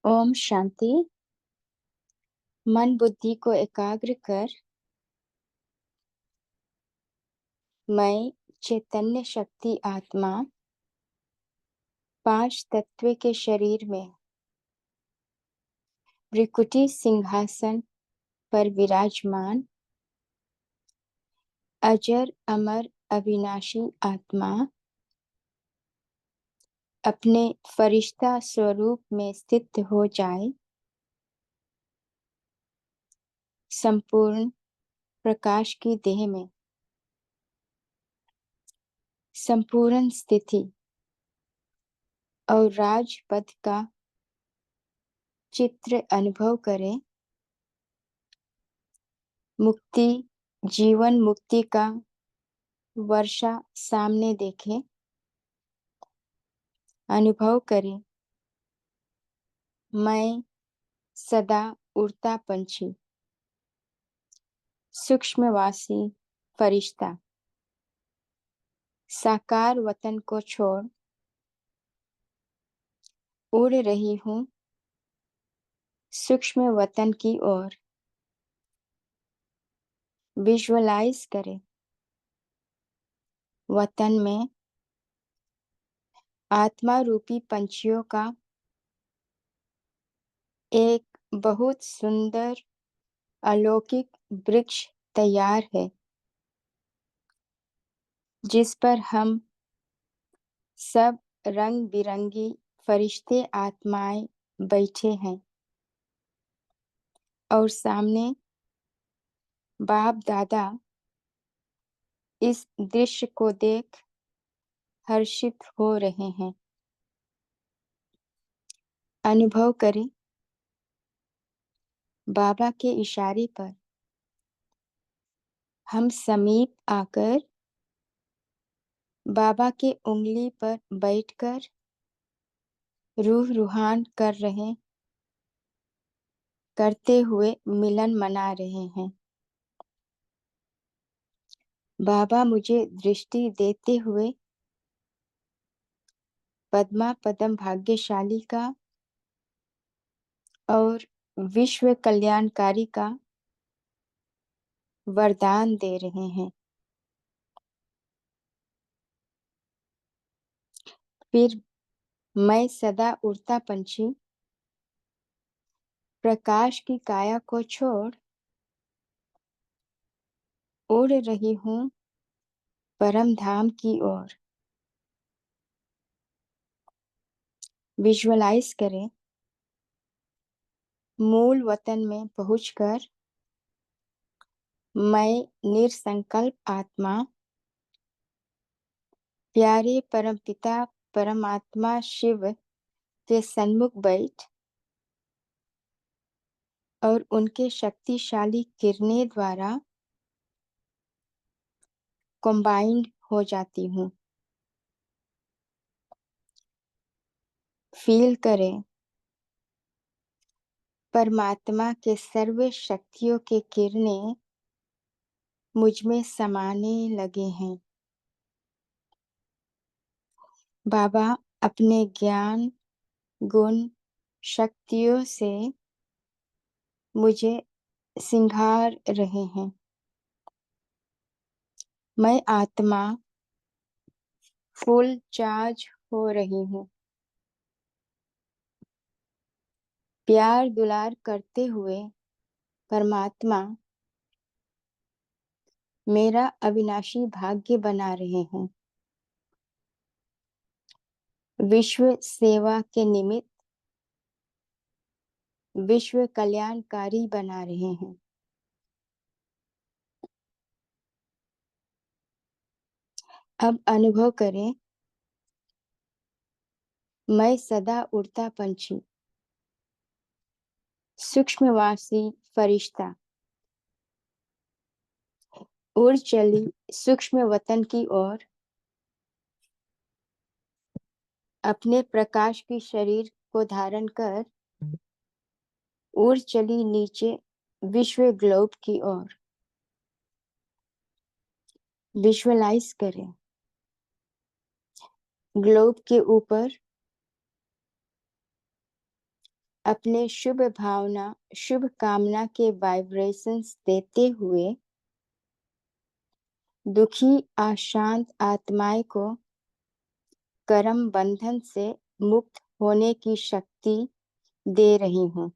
ओम शांति। मन बुद्धि को एकाग्र कर मैं चैतन्य शक्ति आत्मा 5 तत्व के शरीर में भृकुटी सिंहासन पर विराजमान अजर अमर अविनाशी आत्मा अपने फरिश्ता स्वरूप में स्थित हो जाए। संपूर्ण प्रकाश की देह में संपूर्ण स्थिति और राजपथ का चित्र अनुभव करें। मुक्ति जीवन मुक्ति का वर्षा सामने देखें। अनुभव करें मैं सदा उड़ता पंछी सूक्ष्मवासी फरिश्ता साकार वतन को छोड़ उड़ रही हूँ सूक्ष्म वतन की ओर। विजुअलाइज करें वतन में आत्मा रूपी पंछियों का एक बहुत सुंदर अलौकिक वृक्ष तैयार है जिस पर हम सब रंग बिरंगी फरिश्ते आत्माएं बैठे हैं और सामने बाप दादा इस दृश्य को देख हर्षित हो रहे हैं। अनुभव करें बाबा के इशारे पर हम समीप आकर बाबा के उंगली पर बैठकर रूह रूहान करते हुए मिलन मना रहे हैं। बाबा मुझे दृष्टि देते हुए पद्मा पदम भाग्यशाली का और विश्व कल्याणकारी का वरदान दे रहे हैं। फिर मैं सदा उड़ता पंछी प्रकाश की काया को छोड़ उड़ रही हूँ परम धाम की ओर। विजुअलाइज करें मूल वतन में पहुंचकर मैं निरसंकल्प आत्मा प्यारे परमपिता परमात्मा शिव के सन्मुख बैठ और उनके शक्तिशाली किरणें द्वारा कंबाइंड हो जाती हूँ। फील करें परमात्मा के सर्व शक्तियों के किरणें मुझ में समाने लगे हैं। बाबा अपने ज्ञान गुण शक्तियों से मुझे सिंगार रहे हैं। मैं आत्मा फुल चार्ज हो रही हूँ। प्यार दुलार करते हुए परमात्मा मेरा अविनाशी भाग्य बना रहे हैं। विश्व सेवा के निमित्त विश्व कल्याणकारी बना रहे हैं। अब अनुभव करें मैं सदा उड़ता पंछी सूक्ष्मवासी फरिश्ता उड़ चली सूक्ष्म वतन की ओर। अपने प्रकाश की शरीर को धारण कर उड़ चली नीचे विश्व ग्लोब की ओर। विजुअलाइज करें ग्लोब के ऊपर अपने शुभ भावना, शुभ कामना के वाइब्रेशंस देते हुए दुखी अशांत आत्माएं को कर्म बंधन से मुक्त होने की शक्ति दे रही हूँ।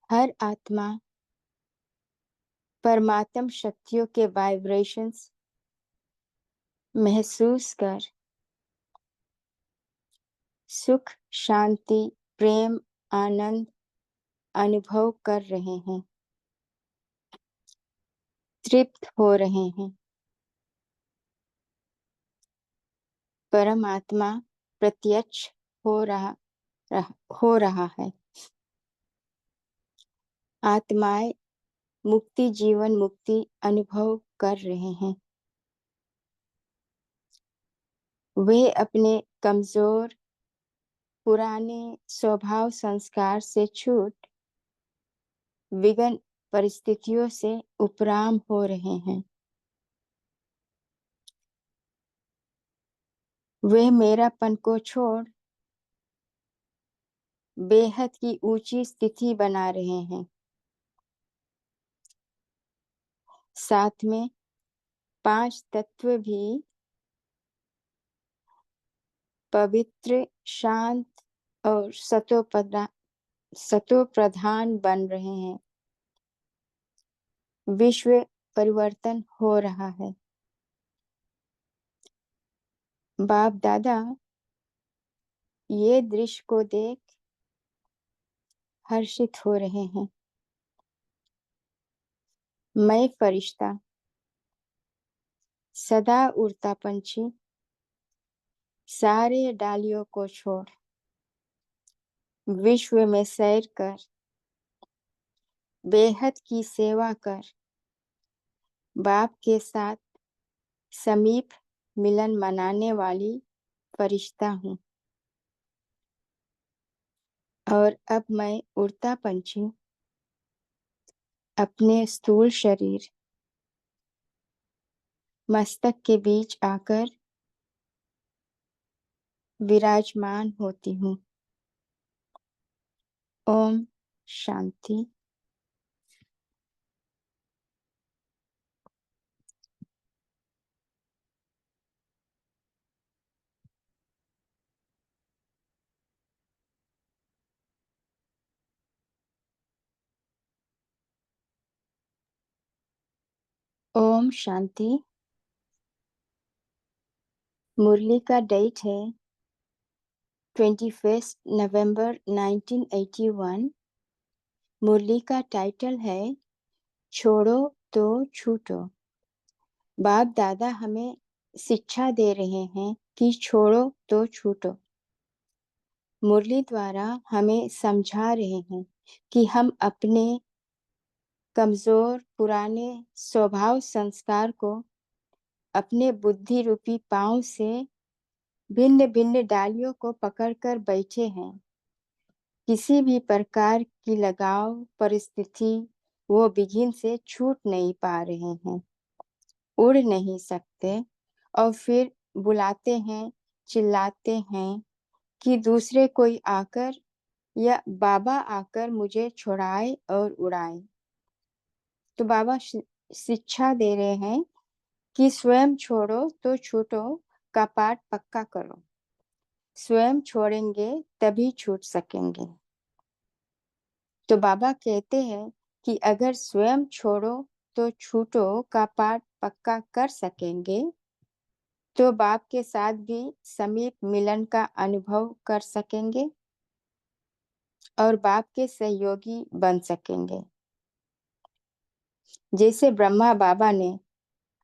हर आत्मा परमात्म शक्तियों के वाइब्रेशंस महसूस कर सुख, शांति, प्रेम, आनंद अनुभव कर रहे हैं, तृप्त हो रहे हैं। परमात्मा प्रत्यक्ष हो रहा है। आत्माएं मुक्ति, जीवन मुक्ति अनुभव कर रहे हैं। वे अपने कमजोर पुराने स्वभाव संस्कार से छूट विघ्न परिस्थितियों से उपराम हो रहे हैं। वे मेरापन को छोड़ बेहद की ऊंची स्थिति बना रहे हैं। साथ में 5 तत्व भी पवित्र, शांत और सतो प्रधान बन रहे हैं। विश्व परिवर्तन हो रहा है। बाप दादा ये दृश्य को देख हर्षित हो रहे हैं। मैं फरिश्ता, सदा उड़ता पंछी, सारे डालियों को छोड़ विश्व में सैर कर, बेहद की सेवा कर, बाप के साथ समीप मिलन मनाने वाली फरिश्ता हूँ। और अब मैं उड़ता पंछी अपने स्थूल शरीर मस्तक के बीच आकर विराजमान होती हूँ। ओम शांति। ओम शांति। मुरली का डेट है 21 नवंबर 1981। मुरली का टाइटल है छोड़ो तो छूटो। बाप दादा हमें शिक्षा दे रहे हैं कि छोड़ो तो छूटो। मुरली द्वारा हमें समझा रहे हैं कि हम अपने कमजोर पुराने स्वभाव संस्कार को अपने बुद्धि रूपी पांव से भिन्न भिन्न डालियों को पकड़कर बैठे हैं। किसी भी प्रकार की लगाव परिस्थिति वो विघ्न से छूट नहीं पा रहे हैं, उड़ नहीं सकते और फिर बुलाते हैं, चिल्लाते हैं कि दूसरे कोई आकर या बाबा आकर मुझे छुड़ाए और उड़ाए। तो बाबा शिक्षा दे रहे हैं कि स्वयं छोड़ो तो छूटो का पाठ पक्का करो। स्वयं छोड़ेंगे तभी छूट सकेंगे। तो बाबा कहते हैं कि अगर स्वयं छोड़ो तो छूटो का पाठ पक्का कर सकेंगे तो बाप के साथ भी समीप मिलन का अनुभव कर सकेंगे और बाप के सहयोगी बन सकेंगे। जैसे ब्रह्मा बाबा ने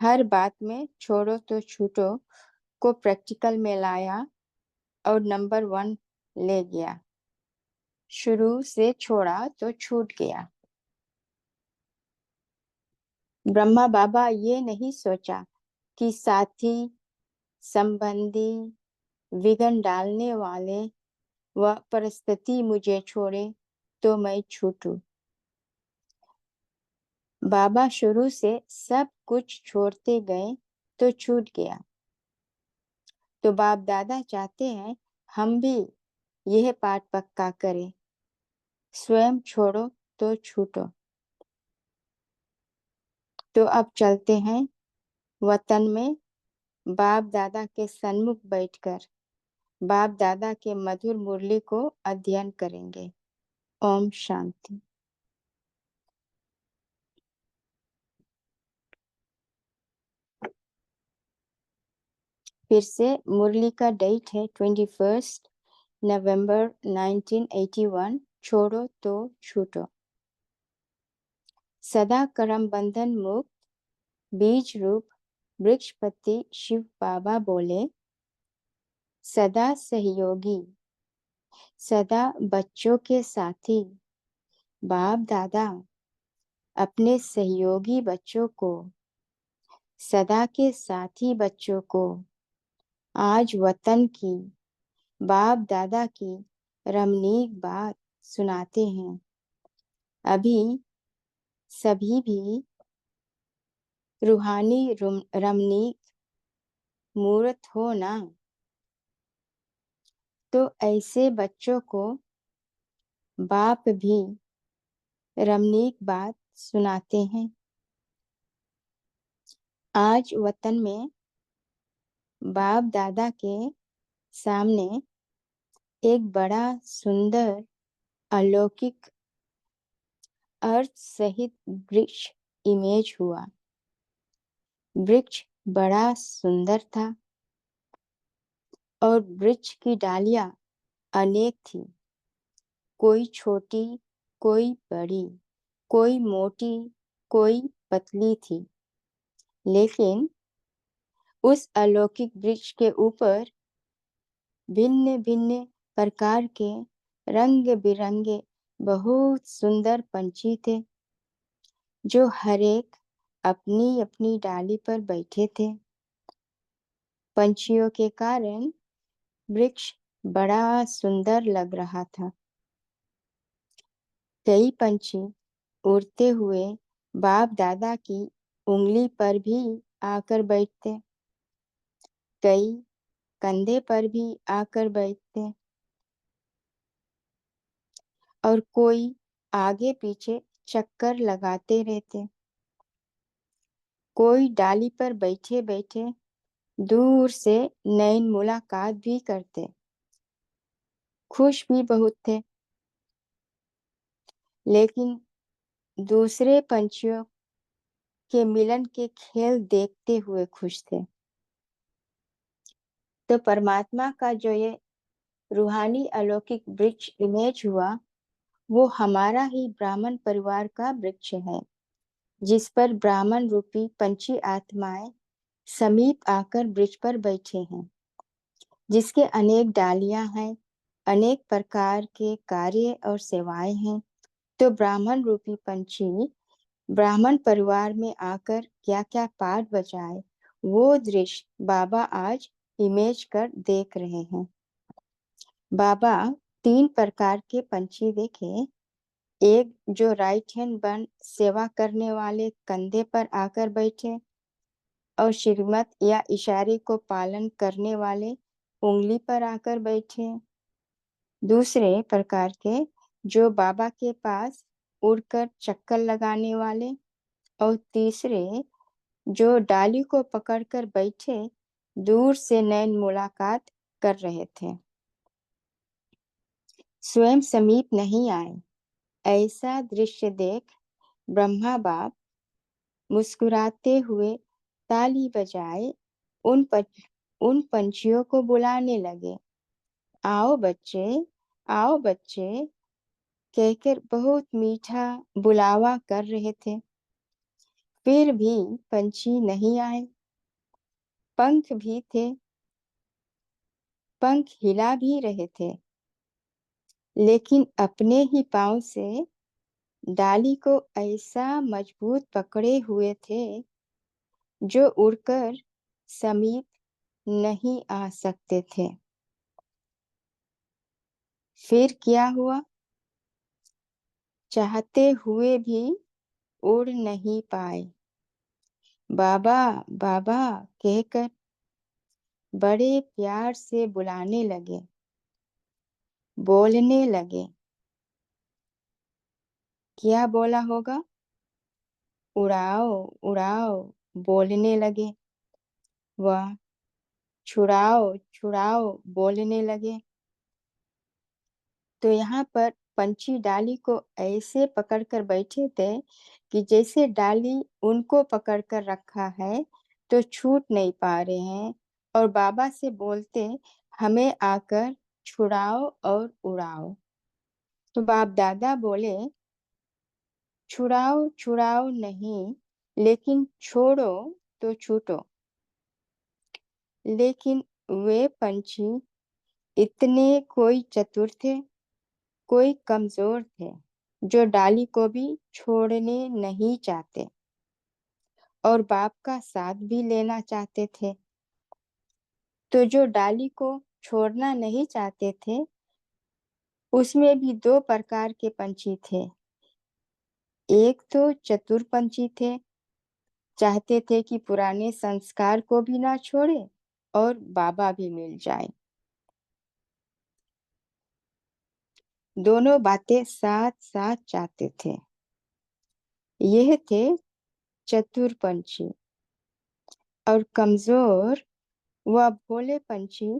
हर बात में छोड़ो तो छूटो को प्रैक्टिकल में लाया और नंबर 1 ले गया। शुरू से छोड़ा तो छूट गया। ब्रह्मा बाबा ये नहीं सोचा कि साथी, संबंधी, विघ्न डालने वाले व परिस्थिति मुझे छोड़े तो मैं छूटूं। बाबा शुरू से सब कुछ छोड़ते गए तो छूट गया। तो बाप दादा चाहते हैं हम भी यह पाठ पक्का करें, स्वयं छोड़ो तो छूटो। तो अब चलते हैं वतन में, बाप दादा के सन्मुख बैठकर बाप दादा के मधुर मुरली को अध्ययन करेंगे। ओम शांति। फिर से मुरली का डेट है 21 नवंबर 1981। छोड़ो तो छूटो। सदा कर्म बंधन मुक्त बीज रूप वृक्षपति शिव बाबा बोले, सदा सहयोगी, सदा बच्चों के साथी बाप दादा अपने सहयोगी बच्चों को, सदा के साथी बच्चों को आज वतन की, बाप दादा की रमणीक बात सुनाते हैं। अभी सभी भी रूहानी रमणीक मूर्त हो ना, तो ऐसे बच्चों को बाप भी रमणीक बात सुनाते हैं। आज वतन में बाप दादा के सामने एक बड़ा सुंदर अलौकिक अर्थ सहित वृक्ष इमेज हुआ। वृक्ष बड़ा सुंदर था और वृक्ष की डालियां अनेक थी, कोई छोटी, कोई बड़ी, कोई मोटी, कोई पतली थी। लेकिन उस अलौकिक वृक्ष के ऊपर भिन्न भिन्न प्रकार के रंग बिरंगे बहुत सुंदर पंछी थे, जो हर एक अपनी अपनी डाली पर बैठे थे। पंछियों के कारण वृक्ष बड़ा सुंदर लग रहा था। कई पंछी उड़ते हुए बाप दादा की उंगली पर भी आकर बैठते, कई कंधे पर भी आकर बैठते और कोई आगे पीछे चक्कर लगाते रहते। कोई डाली पर बैठे बैठे दूर से नैन मुलाकात भी करते। खुश भी बहुत थे, लेकिन दूसरे पंछियों के मिलन के खेल देखते हुए खुश थे। तो परमात्मा का जो ये रूहानी अलौकिक वृक्ष इमेज हुआ, वो हमारा ही ब्राह्मण परिवार का वृक्ष है, जिस पर ब्राह्मण रूपी पंछी आत्माएं समीप आकर वृक्ष पर बैठे हैं, जिसके अनेक डालियां हैं, अनेक प्रकार के कार्य और सेवाएं हैं। तो ब्राह्मण रूपी पंछी ब्राह्मण परिवार में आकर क्या क्या पाठ बजाए, वो दृश्य बाबा आज इमेज कर देख रहे हैं। बाबा 3 प्रकार के पंछी देखे। एक जो राइट हैंड बन सेवा करने वाले कंधे पर आकर बैठे और श्रीमत या इशारे को पालन करने वाले उंगली पर आकर बैठे। दूसरे प्रकार के जो बाबा के पास उड़कर चक्कर लगाने वाले, और तीसरे जो डाली को पकड़कर बैठे दूर से नैन मुलाकात कर रहे थे, स्वयं समीप नहीं आए। ऐसा दृश्य देख ब्रह्मा बाप मुस्कुराते हुए ताली बजाए उन पंछियों को बुलाने लगे। आओ बच्चे, आओ बच्चे कहकर बहुत मीठा बुलावा कर रहे थे। फिर भी पंछी नहीं आए। पंख भी थे, पंख हिला भी रहे थे, लेकिन अपने ही पांव से डाली को ऐसा मजबूत पकड़े हुए थे जो उड़कर समीप नहीं आ सकते थे। फिर क्या हुआ? चाहते हुए भी उड़ नहीं पाए। बाबा बाबा कहकर बड़े प्यार से बुलाने लगे। बोलने लगे। क्या बोला होगा? उड़ाओ उड़ाओ बोलने लगे। वह छुड़ाओ छुड़ाओ बोलने लगे। तो यहाँ पर पंछी डाली को ऐसे पकड़कर बैठे थे कि जैसे डाली उनको पकड़कर रखा है तो छूट नहीं पा रहे हैं, और बाबा से बोलते हमें आकर छुड़ाओ और उड़ाओ। तो बाप दादा बोले छुड़ाओ छुड़ाओ नहीं, लेकिन छोड़ो तो छूटो। लेकिन वे पंछी इतने कोई चतुर थे, कोई कमजोर थे, जो डाली को भी छोड़ने नहीं चाहते और बाप का साथ भी लेना चाहते थे। तो जो डाली को छोड़ना नहीं चाहते थे, उसमें भी दो प्रकार के पंछी थे। एक तो चतुर पंछी थे, चाहते थे कि पुराने संस्कार को भी ना छोड़े और बाबा भी मिल जाए। दोनों बातें साथ साथ चाहते थे। यह थे चतुर पंछी। और कमजोर व भोले पंछी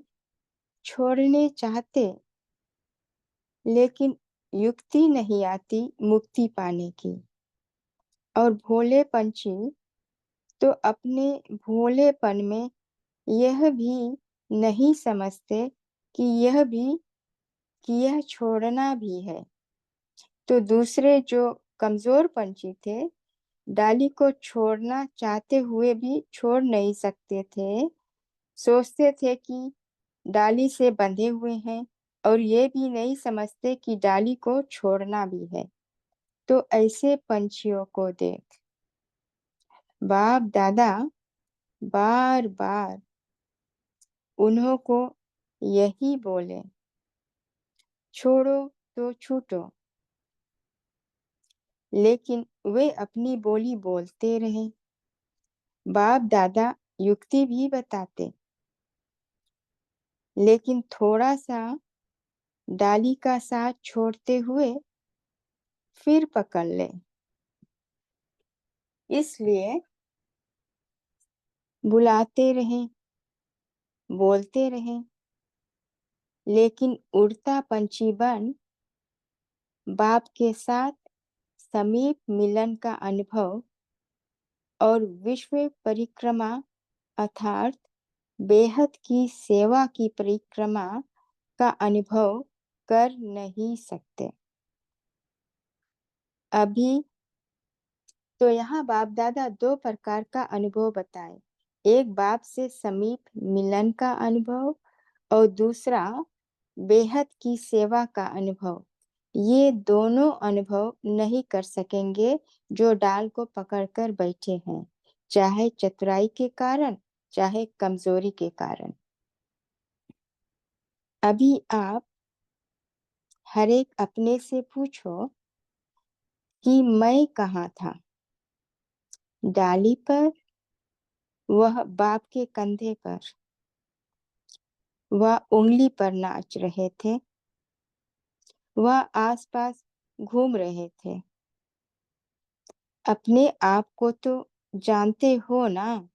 छोड़ने चाहते, लेकिन युक्ति नहीं आती मुक्ति पाने की। और भोले पंछी तो अपने भोलेपन में यह भी नहीं समझते कि यह छोड़ना भी है। तो दूसरे जो कमजोर पंछी थे, डाली को छोड़ना चाहते हुए भी छोड़ नहीं सकते थे। सोचते थे कि डाली से बंधे हुए हैं, और ये भी नहीं समझते कि डाली को छोड़ना भी है। तो ऐसे पंछियों को देख बाप दादा बार बार उन्हों को यही बोले, छोड़ो तो छूटो। लेकिन वे अपनी बोली बोलते रहे। बाप दादा युक्ति भी बताते, लेकिन थोड़ा सा डाली का साथ छोड़ते हुए फिर पकड़ ले। इसलिए बुलाते रहे, बोलते रहे, लेकिन उड़ता पंछी बन बाप के साथ समीप मिलन का अनुभव और विश्व परिक्रमा अर्थात बेहद की सेवा की परिक्रमा का अनुभव कर नहीं सकते। अभी तो यहाँ बाप दादा दो प्रकार का अनुभव बताए। एक बाप से समीप मिलन का अनुभव और दूसरा बेहद की सेवा का अनुभव। ये दोनों अनुभव नहीं कर सकेंगे जो डाल को पकड़कर बैठे हैं, चाहे चतुराई के कारण चाहे कमजोरी के कारण। अभी आप हर एक अपने से पूछो कि मैं कहाँ था? डाली पर, वह बाप के कंधे पर, वह उंगली पर नाच रहे थे, वह आसपास घूम रहे थे। अपने आप को तो जानते हो ना?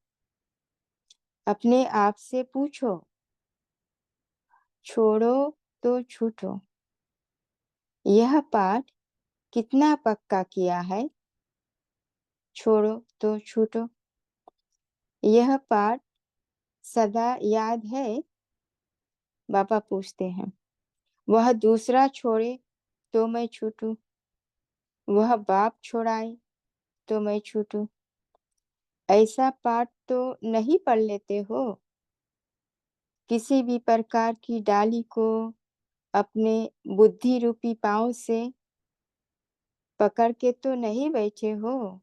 अपने आप से पूछो, छोड़ो तो छूटो। यह पाठ कितना पक्का किया है? छोड़ो तो छूटो। यह पाठ सदा याद है? बाबा पूछते हैं। वह दूसरा छोड़े तो मैं छूटूं, वह बाप छोड़ाए तो मैं छूटूं। ऐसा पाठ तो नहीं पढ़ लेते हो? किसी भी प्रकार की डाली को अपने बुद्धि रूपी पांव से पकड़ के तो नहीं बैठे हो?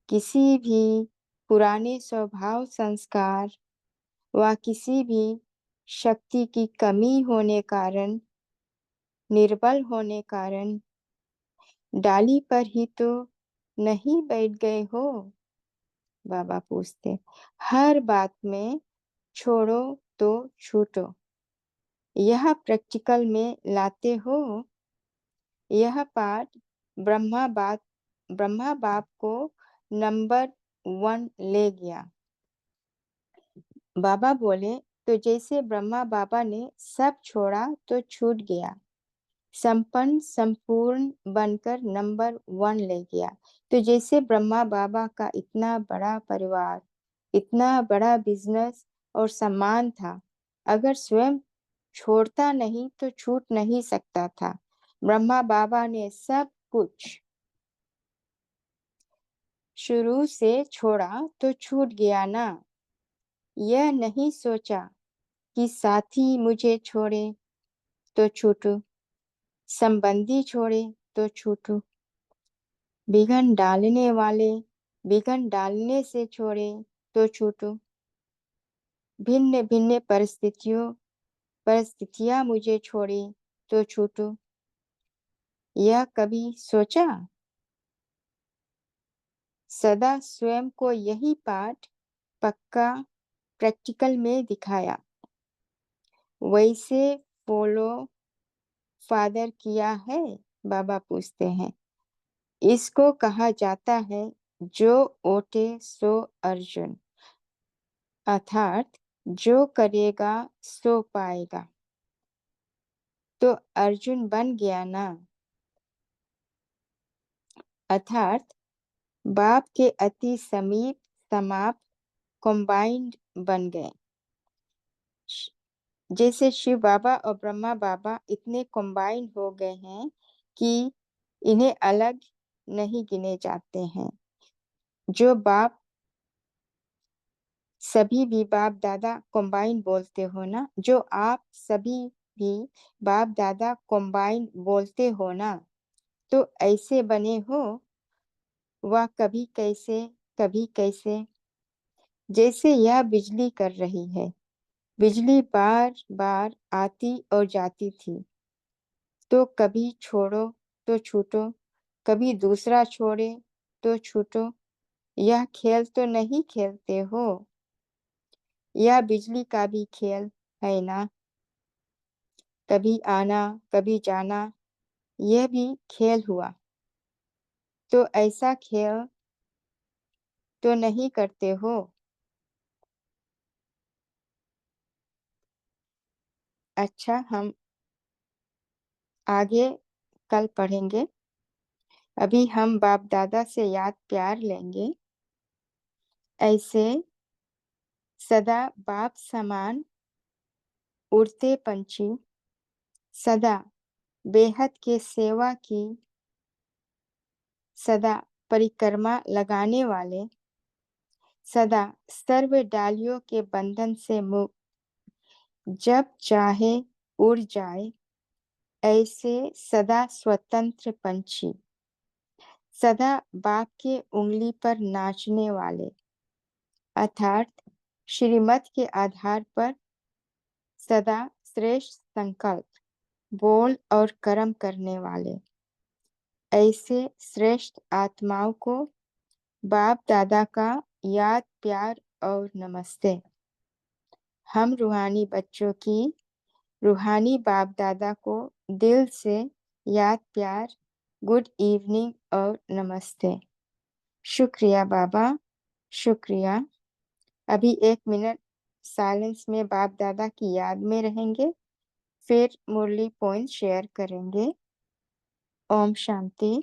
किसी भी पुराने स्वभाव संस्कार व किसी भी शक्ति की कमी होने कारण, निर्बल होने कारण डाली पर ही तो नहीं बैठ गए हो? बाबा पूछते। हर बात में छोड़ो तो छूटो। यह प्रैक्टिकल में लाते हो। यह पाठ ब्रह्मा बाप को नंबर 1 ले गया। बाबा बोले, तो जैसे ब्रह्मा बाबा ने सब छोड़ा तो छूट गया, संपन्न संपूर्ण बनकर नंबर 1 ले गया। तो जैसे ब्रह्मा बाबा का इतना बड़ा परिवार, इतना बड़ा बिजनेस और सम्मान था, अगर स्वयं छोड़ता नहीं तो छूट नहीं सकता था। ब्रह्मा बाबा ने सब कुछ शुरू से छोड़ा तो छूट गया ना। यह नहीं सोचा कि साथी मुझे छोड़े तो छूटू, संबंधी छोड़े तो छूटू, बिघन डालने वाले बिघन डालने से छोड़े तो छूटू, भिन्न भिन्न परिस्थितियां मुझे छोड़े तो छूटू। यह कभी सोचा? सदा स्वयं को यही पाठ पक्का प्रैक्टिकल में दिखाया। वैसे फॉलो फादर किया है? बाबा पूछते हैं। इसको कहा जाता है जो ओटे सो अर्जुन, अर्थात जो करेगा सो पाएगा। तो अर्जुन बन गया ना, अर्थात बाप के अति समीप समाप कंबाइंड बन गए। जैसे शिव बाबा और ब्रह्मा बाबा इतने कंबाइंड हो गए हैं कि इन्हें अलग नहीं गिने जाते हैं। जो बाप सभी भी बाप दादा कंबाइन बोलते हो ना, जो आप सभी भी बाप दादा कंबाइन बोलते हो ना, तो ऐसे बने हो। वह कभी कैसे कभी कैसे, जैसे यह बिजली कर रही है। बिजली बार बार आती और जाती थी, तो कभी छोड़ो तो छूटो, कभी दूसरा छोड़े तो छूटो। यह खेल तो नहीं खेलते हो, यह बिजली का भी खेल है ना। कभी आना कभी जाना, यह भी खेल हुआ। तो ऐसा खेल तो नहीं करते हो। अच्छा, हम आगे कल पढ़ेंगे। अभी हम बाप दादा से याद प्यार लेंगे। ऐसे सदा बाप समान उड़ते पंछी, सदा बेहद के सेवा की, सदा परिक्रमा लगाने वाले, सदा सर्व डालियों के बंधन से मुक्त, जब चाहे उड़ जाए, ऐसे सदा स्वतंत्र पंछी, सदा बाप के उंगली पर नाचने वाले, अर्थात श्रीमत के आधार पर सदा श्रेष्ठ संकल्प, बोल और कर्म करने वाले, ऐसे श्रेष्ठ आत्माओं को बाप दादा का याद प्यार और नमस्ते। हम रूहानी बच्चों की रूहानी बाप दादा को दिल से याद प्यार, गुड इवनिंग और नमस्ते। शुक्रिया बाबा, शुक्रिया। अभी 1 मिनट साइलेंस में बाप दादा की याद में रहेंगे, फिर मुरली पॉइंट शेयर करेंगे। ओम शांति।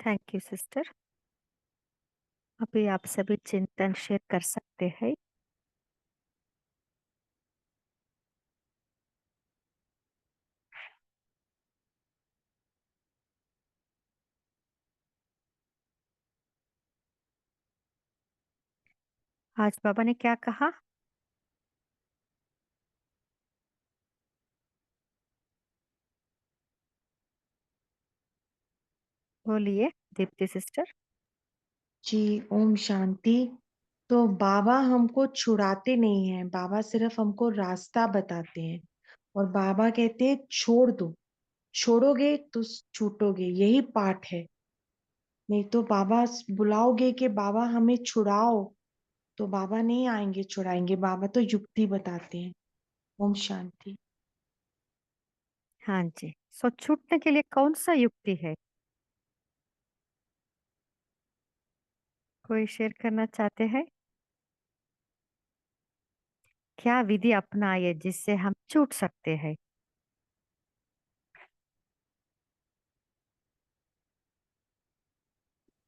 Thank you sister. अभी आप सभी चिंतन शेयर कर सकते हैं। आज बाबा ने क्या कहा? बोलिए दीप्ति सिस्टर। जी, ओम शांति। तो बाबा हमको छुड़ाते नहीं हैं, बाबा सिर्फ हमको रास्ता बताते हैं। और बाबा कहते हैं छोड़ दो, छोड़ोगे तो छूटोगे, यही पाठ है। नहीं तो बाबा बुलाओगे कि बाबा हमें छुड़ाओ, तो बाबा नहीं आएंगे छुड़ाएंगे, बाबा तो युक्ति बताते हैं। ओम शांति। हाँ जी। सो छूटने के लिए कौन सा युक्ति है? कोई शेयर करना चाहते हैं? क्या विधि अपनाए जिससे हम छूट सकते हैं?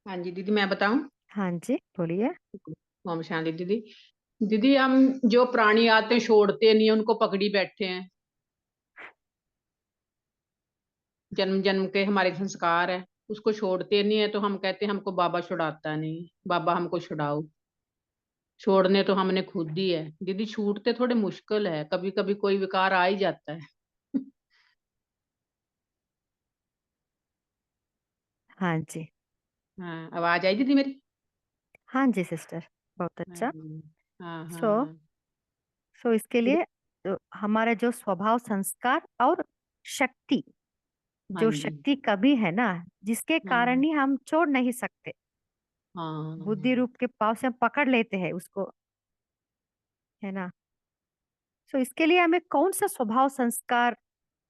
हाँ जी दीदी, मैं बताऊं? हाँ जी बोलिए। ओम शांति दीदी। दीदी, हम जो प्राणी आते हैं छोड़ते नहीं, उनको पकड़ी बैठे हैं। जन्म जन्म के हमारे संस्कार है, उसको छोड़ते नहीं है, तो हम कहते हैं हमको बाबा छुड़ाता नहीं, बाबा हमको छुड़ाओ। छोड़ने तो हमने खुद ही है दीदी, छूटते थोड़े मुश्किल है, कभी कभी कोई विकार आ ही जाता है। हाँ जी। हाँ, आवाज आई दीदी मेरी? हाँ जी सिस्टर, बहुत हाँ अच्छा। जी। हाँ सो हाँ। इसके लिए हमारे जो स्वभाव संस्कार और शक्ति, हाँ जो जी। शक्ति कभी है ना, जिसके कारण हाँ ही हम छोड़ नहीं सकते, हाँ। बुद्धि रूप के पाव से हम पकड़ लेते हैं उसको, है ना। सो इसके लिए हमें कौन सा स्वभाव संस्कार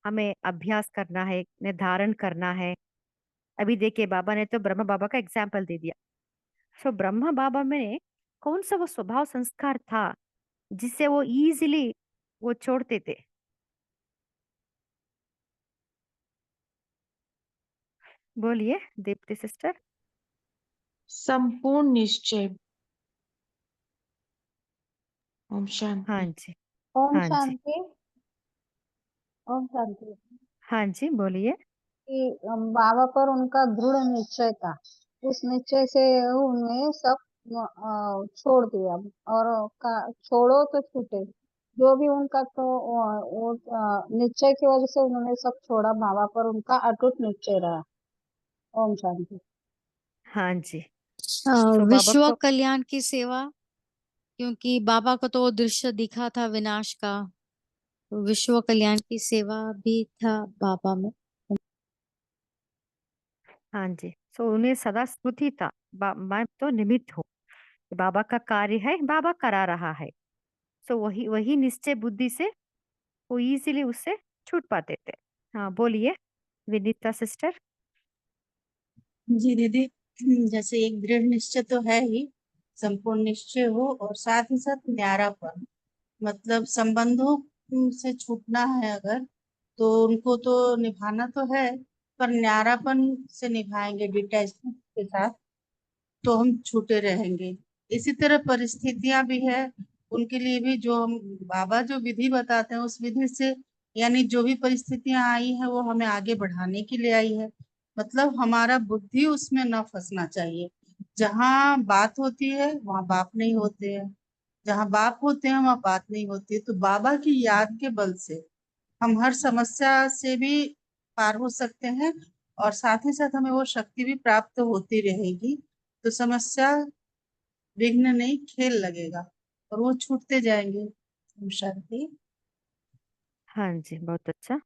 हमें अभ्यास करना है, निर्धारण करना है? अभी देखिए बाबा ने तो ब्रह्मा बाबा का एग्जाम्पल दे दिया। सो ब्रह्मा बाबा में कौन सा वो स्वभाव संस्कार था जिससे वो इजीली वो छोड़ते थे? बोलिए दीप्ति सिस्टर। संपूर्ण निश्चय। ओम हाँ शांति। जी। ओम हाँ जी। शांति। ओम शांति। हाँ जी बोलिए। कि बाबा पर उनका दृढ़ निश्चय था, उस निश्चय से उन्हें सब छोड़ दिया। और छोड़ो तो छूटे, जो भी उनका, तो वो निश्चय की वजह से उन्होंने सब छोड़ा। बाबा पर उनका अटूट निश्चय रहा। ओम शांति। हाँ जी। सो बाबा विश्व को, कल्याण की सेवा, क्योंकि बाबा को तो वो दृश्य दिखा था विनाश का, तो विश्व कल्याण की सेवा भी था बाबा में। हाँ जी, सो उन्हें सदा स्मृति था, मैं तो निमित्त हूँ, बाबा का कार्य है, बाबा करा रहा है। सो वही वही निश्चय बुद्धि से वो इजीली उससे छूट पाते थे। हाँ बोलिए विनीता सिस्टर। जी दीदी, जैसे एक दृढ़ निश्चय तो है ही, संपूर्ण निश्चय हो, और साथ ही साथ न्यारापन। मतलब संबंधों से छूटना है अगर, तो उनको तो निभाना तो है, पर न्यारापन से निभाएंगे, डिटैचमेंट के साथ, तो हम छूटे रहेंगे। इसी तरह परिस्थितियां भी है, उनके लिए भी जो हम बाबा जो विधि बताते हैं उस विधि से, यानी जो भी परिस्थितियां आई है वो हमें आगे बढ़ाने के लिए आई है। मतलब हमारा बुद्धि उसमें न फंसना चाहिए। जहाँ बात होती है वहाँ बाप नहीं होते हैं, जहाँ बाप होते हैं वहाँ बात नहीं होती है। तो बाबा की याद के बल से हम हर समस्या से भी पार हो सकते हैं, और साथ ही साथ हमें वो शक्ति भी प्राप्त होती रहेगी। तो समस्या विघ्न नहीं, खेल लगेगा, और वो छूटते जाएंगे। ओम शांति। हाँ जी बहुत अच्छा।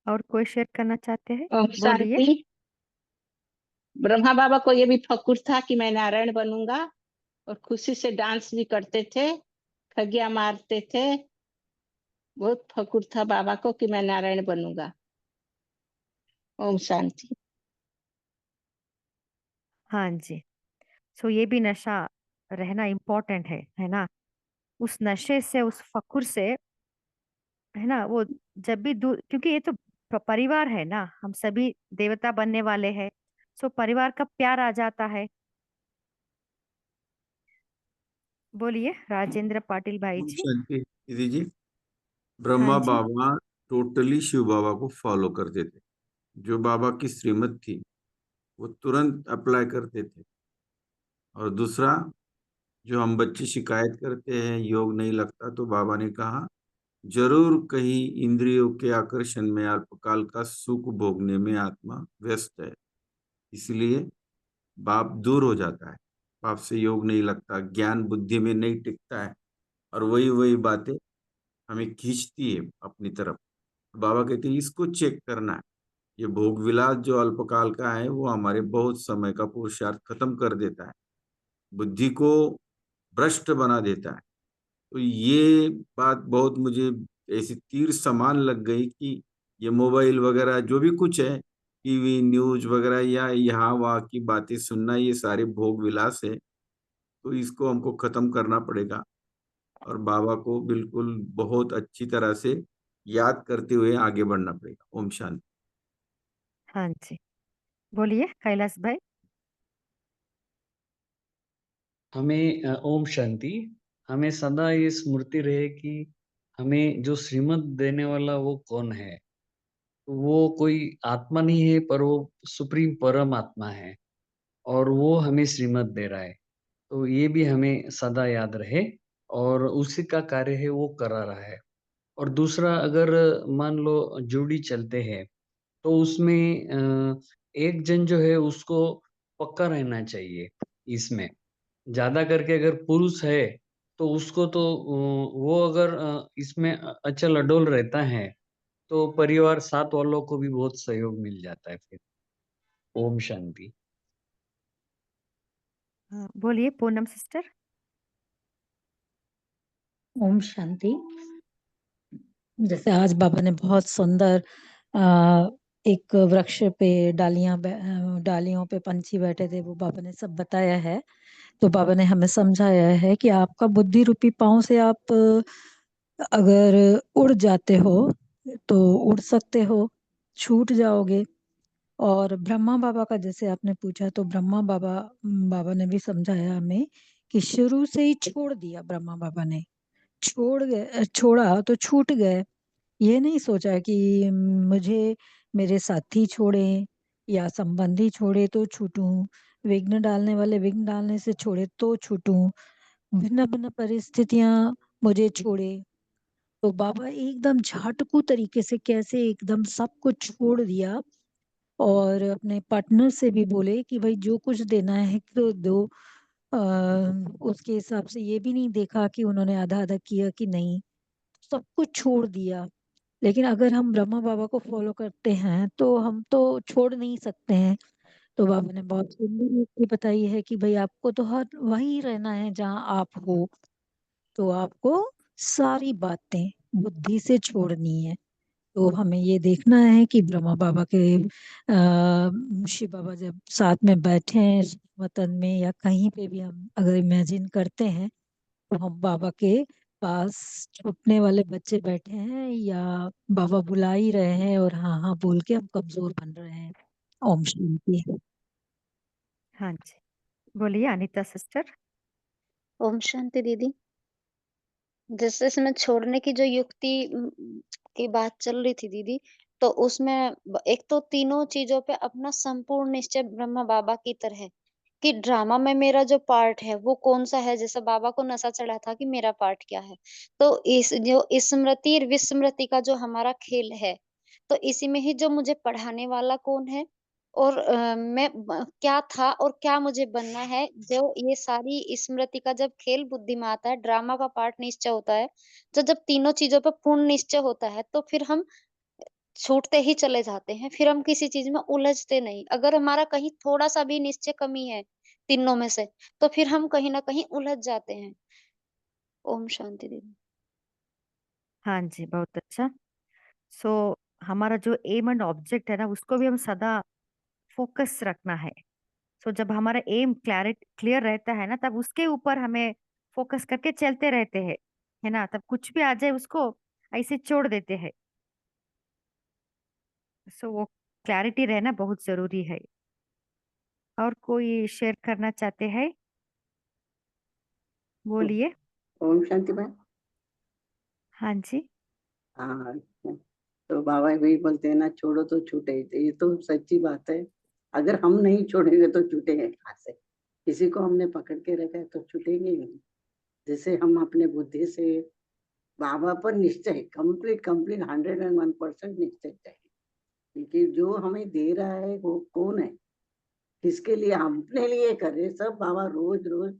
और कोई शेयर करना चाहते हैं? ओम बोलिए। शांति। ब्रह्मा बाबा को ये भी फकुर था कि मैं नारायण बनूंगा, और खुशी से डांस भी करते थे, ठगिया मारते थे। बहुत फकुर था बाबा को कि मैं नारायण बनूंगा। ओम शांति। हाँ जी। सो ये भी नशा रहना इम्पोर्टेंट है ना। उस नशे से, उस फकुर से, है ना, वो जब भी दूर, क्योंकि ये तो परिवार है ना, हम सभी देवता बनने वाले हैं। सो परिवार का प्यार आ जाता है। बोलिए राजेंद्र पाटिल भाई ओम जी। शांति दीदी जी। हाँ ब्रह्मा जी। बाबा टोटली शिव बाबा को फॉलो करते थे। जो बाबा की श्रीमत थी वो तुरंत अप्लाई करते थे। और दूसरा, जो हम बच्चे शिकायत करते हैं योग नहीं लगता, तो बाबा ने कहा जरूर कहीं इंद्रियों के आकर्षण में अल्पकाल का सुख भोगने में आत्मा व्यस्त है, इसलिए पाप दूर हो जाता है, पाप से योग नहीं लगता, ज्ञान बुद्धि में नहीं टिकता है, और वही वही बातें हमें खींचती है अपनी तरफ। बाबा कहते हैं इसको चेक करना है। ये भोग विलास जो अल्पकाल का है वो हमारे बहुत समय का पुरुषार्थ खत्म कर देता है, बुद्धि को भ्रष्ट बना देता है। तो ये बात बहुत मुझे ऐसी तीर समान लग गई कि ये मोबाइल वगैरह जो भी कुछ है, टीवी न्यूज वगैरह या यहाँ वहाँ की बातें सुनना, ये सारे भोग विलास है। तो इसको हमको खत्म करना पड़ेगा और बाबा को बिल्कुल बहुत अच्छी तरह से याद करते हुए आगे बढ़ना पड़ेगा। ओम शांति। हाँ जी, बोलिए कैलाश भाई। हमें ओम शांति, हमें सदा ये स्मृति रहे कि हमें जो श्रीमत देने वाला वो कौन है। वो कोई आत्मा नहीं है, पर वो सुप्रीम परम आत्मा है और वो हमें श्रीमत दे रहा है। तो ये भी हमें सदा याद रहे और उसी का कार्य है वो करा रहा है। और दूसरा, अगर मान लो जोड़ी चलते हैं तो उसमें एक जन जो है उसको पक्का रहना चाहिए। इसमें ज्यादा करके अगर पुरुष है तो उसको तो वो अगर इसमें अचल अडोल रहता है तो परिवार साथ वालों को भी बहुत सहयोग मिल जाता है फिर। ओम शांति। बोलिए पूनम सिस्टर। ओम शांति। जैसे आज बाबा ने बहुत सुंदर आ, एक वृक्ष पे डालियों पे पंछी बैठे थे, वो बाबा ने सब बताया है। तो बाबा ने हमें समझाया है कि आपका बुद्धि रूपी पाँव से आप अगर उड़ जाते हो तो उड़ सकते हो, छूट जाओगे। और ब्रह्मा बाबा का जैसे आपने पूछा, तो ब्रह्मा बाबा बाबा ने भी समझाया हमें कि शुरू से ही छोड़ दिया। ब्रह्मा बाबा ने छोड़ा तो छूट गए। ये नहीं सोचा कि मुझे मेरे साथी छोड़े या संबंधी छोड़े तो छूटूं, विघ्न डालने वाले विघ्न डालने से छोड़े तो छूटूं, भिन्न भिन्न परिस्थितियां मुझे छोड़े। तो बाबा एकदम झाटकू तरीके से कैसे एकदम सब कुछ छोड़ दिया और अपने पार्टनर से भी बोले कि भाई जो कुछ देना है तो दो। आ, उसके हिसाब से ये भी नहीं देखा कि उन्होंने आधा आधा किया कि नहीं, सब कुछ छोड़ दिया। लेकिन अगर हम ब्रह्मा बाबा को फॉलो करते हैं तो हम तो छोड़ नहीं सकते हैं। तो बाबा ने बहुत सुंदर युक्ति बताई है कि भाई आपको तो हर वही रहना है जहाँ आप हो। तो आपको सारी बातें बुद्धि से छोड़नी है। तो हमें ये देखना है कि ब्रह्मा बाबा के शिव बाबा जब साथ में बैठे हैं वतन में या कहीं पे भी, हम अगर इमेजिन करते हैं तो हम बाबा के पास छूटने वाले बच्चे बैठे हैं या बाबा बुला ही रहे हैं और हाँ हाँ बोल के हम कमजोर बन रहे हैं। ओम शांति। हाँ जी, बोलिए अनीता सिस्टर। ओम शांति दीदी। जैसे इसमें छोड़ने की जो युक्ति की बात चल रही थी दीदी, तो उसमें एक तो तीनों चीजों पे अपना संपूर्ण निश्चय ब्रह्मा बाबा की तरह है कि ड्रामा में मेरा जो पार्ट है वो कौन सा है। जैसे बाबा को नशा चढ़ा था कि मेरा पार्ट क्या है, तो इस जो स्मृति और विस्मृति का जो हमारा खेल है, तो इसी में ही जो मुझे पढ़ाने वाला कौन है और क्या था और क्या मुझे बनना है, जो ये सारी स्मृति का जब खेल बुद्धि में आता है, ड्रामा का पार्ट निश्चय होता है। तो जब तीनों चीजों पे पूर्ण निश्चय होता है तो फिर हम छूटते ही चले जाते हैं, फिर हम किसी चीज में उलझते नहीं। अगर हमारा कहीं थोड़ा सा भी निश्चय कमी है तीनों में से, तो फिर हम कहीं ना कहीं उलझ जाते हैं। ओम शांति दीदी। हाँ जी, बहुत अच्छा। सो हमारा जो एम एंड ऑब्जेक्ट है ना, उसको भी हम सदा फोकस रखना है। सो जब हमारा एम क्लियर रहता है ना, तब उसके ऊपर हमें फोकस करके चलते रहते हैं, है ना। तब कुछ भी आ जाए उसको ऐसे छोड़ देते हैं। सो वो क्लैरिटी रहना बहुत जरूरी है। और कोई शेयर करना चाहते हैं, बोलिए। ओम शांति बहन। हाँ जी। हाँ, तो बाबा वही बोलते हैं ना, छोड़ो तो छूटे। तो ये तो सच्ची बात है। अगर हम नहीं छोड़ेंगे तो छूटेंगे कहाँ से? किसी को हमने पकड़ के रखा है तो छूटेंगे ही नहीं। जैसे हम अपने बुद्धि से बाबा पर निश्चय, कंप्लीट 101% निश्चय चाहिए, क्योंकि जो हमें दे रहा है वो कौन है, किसके लिए, अपने लिए करे सब। बाबा रोज रोज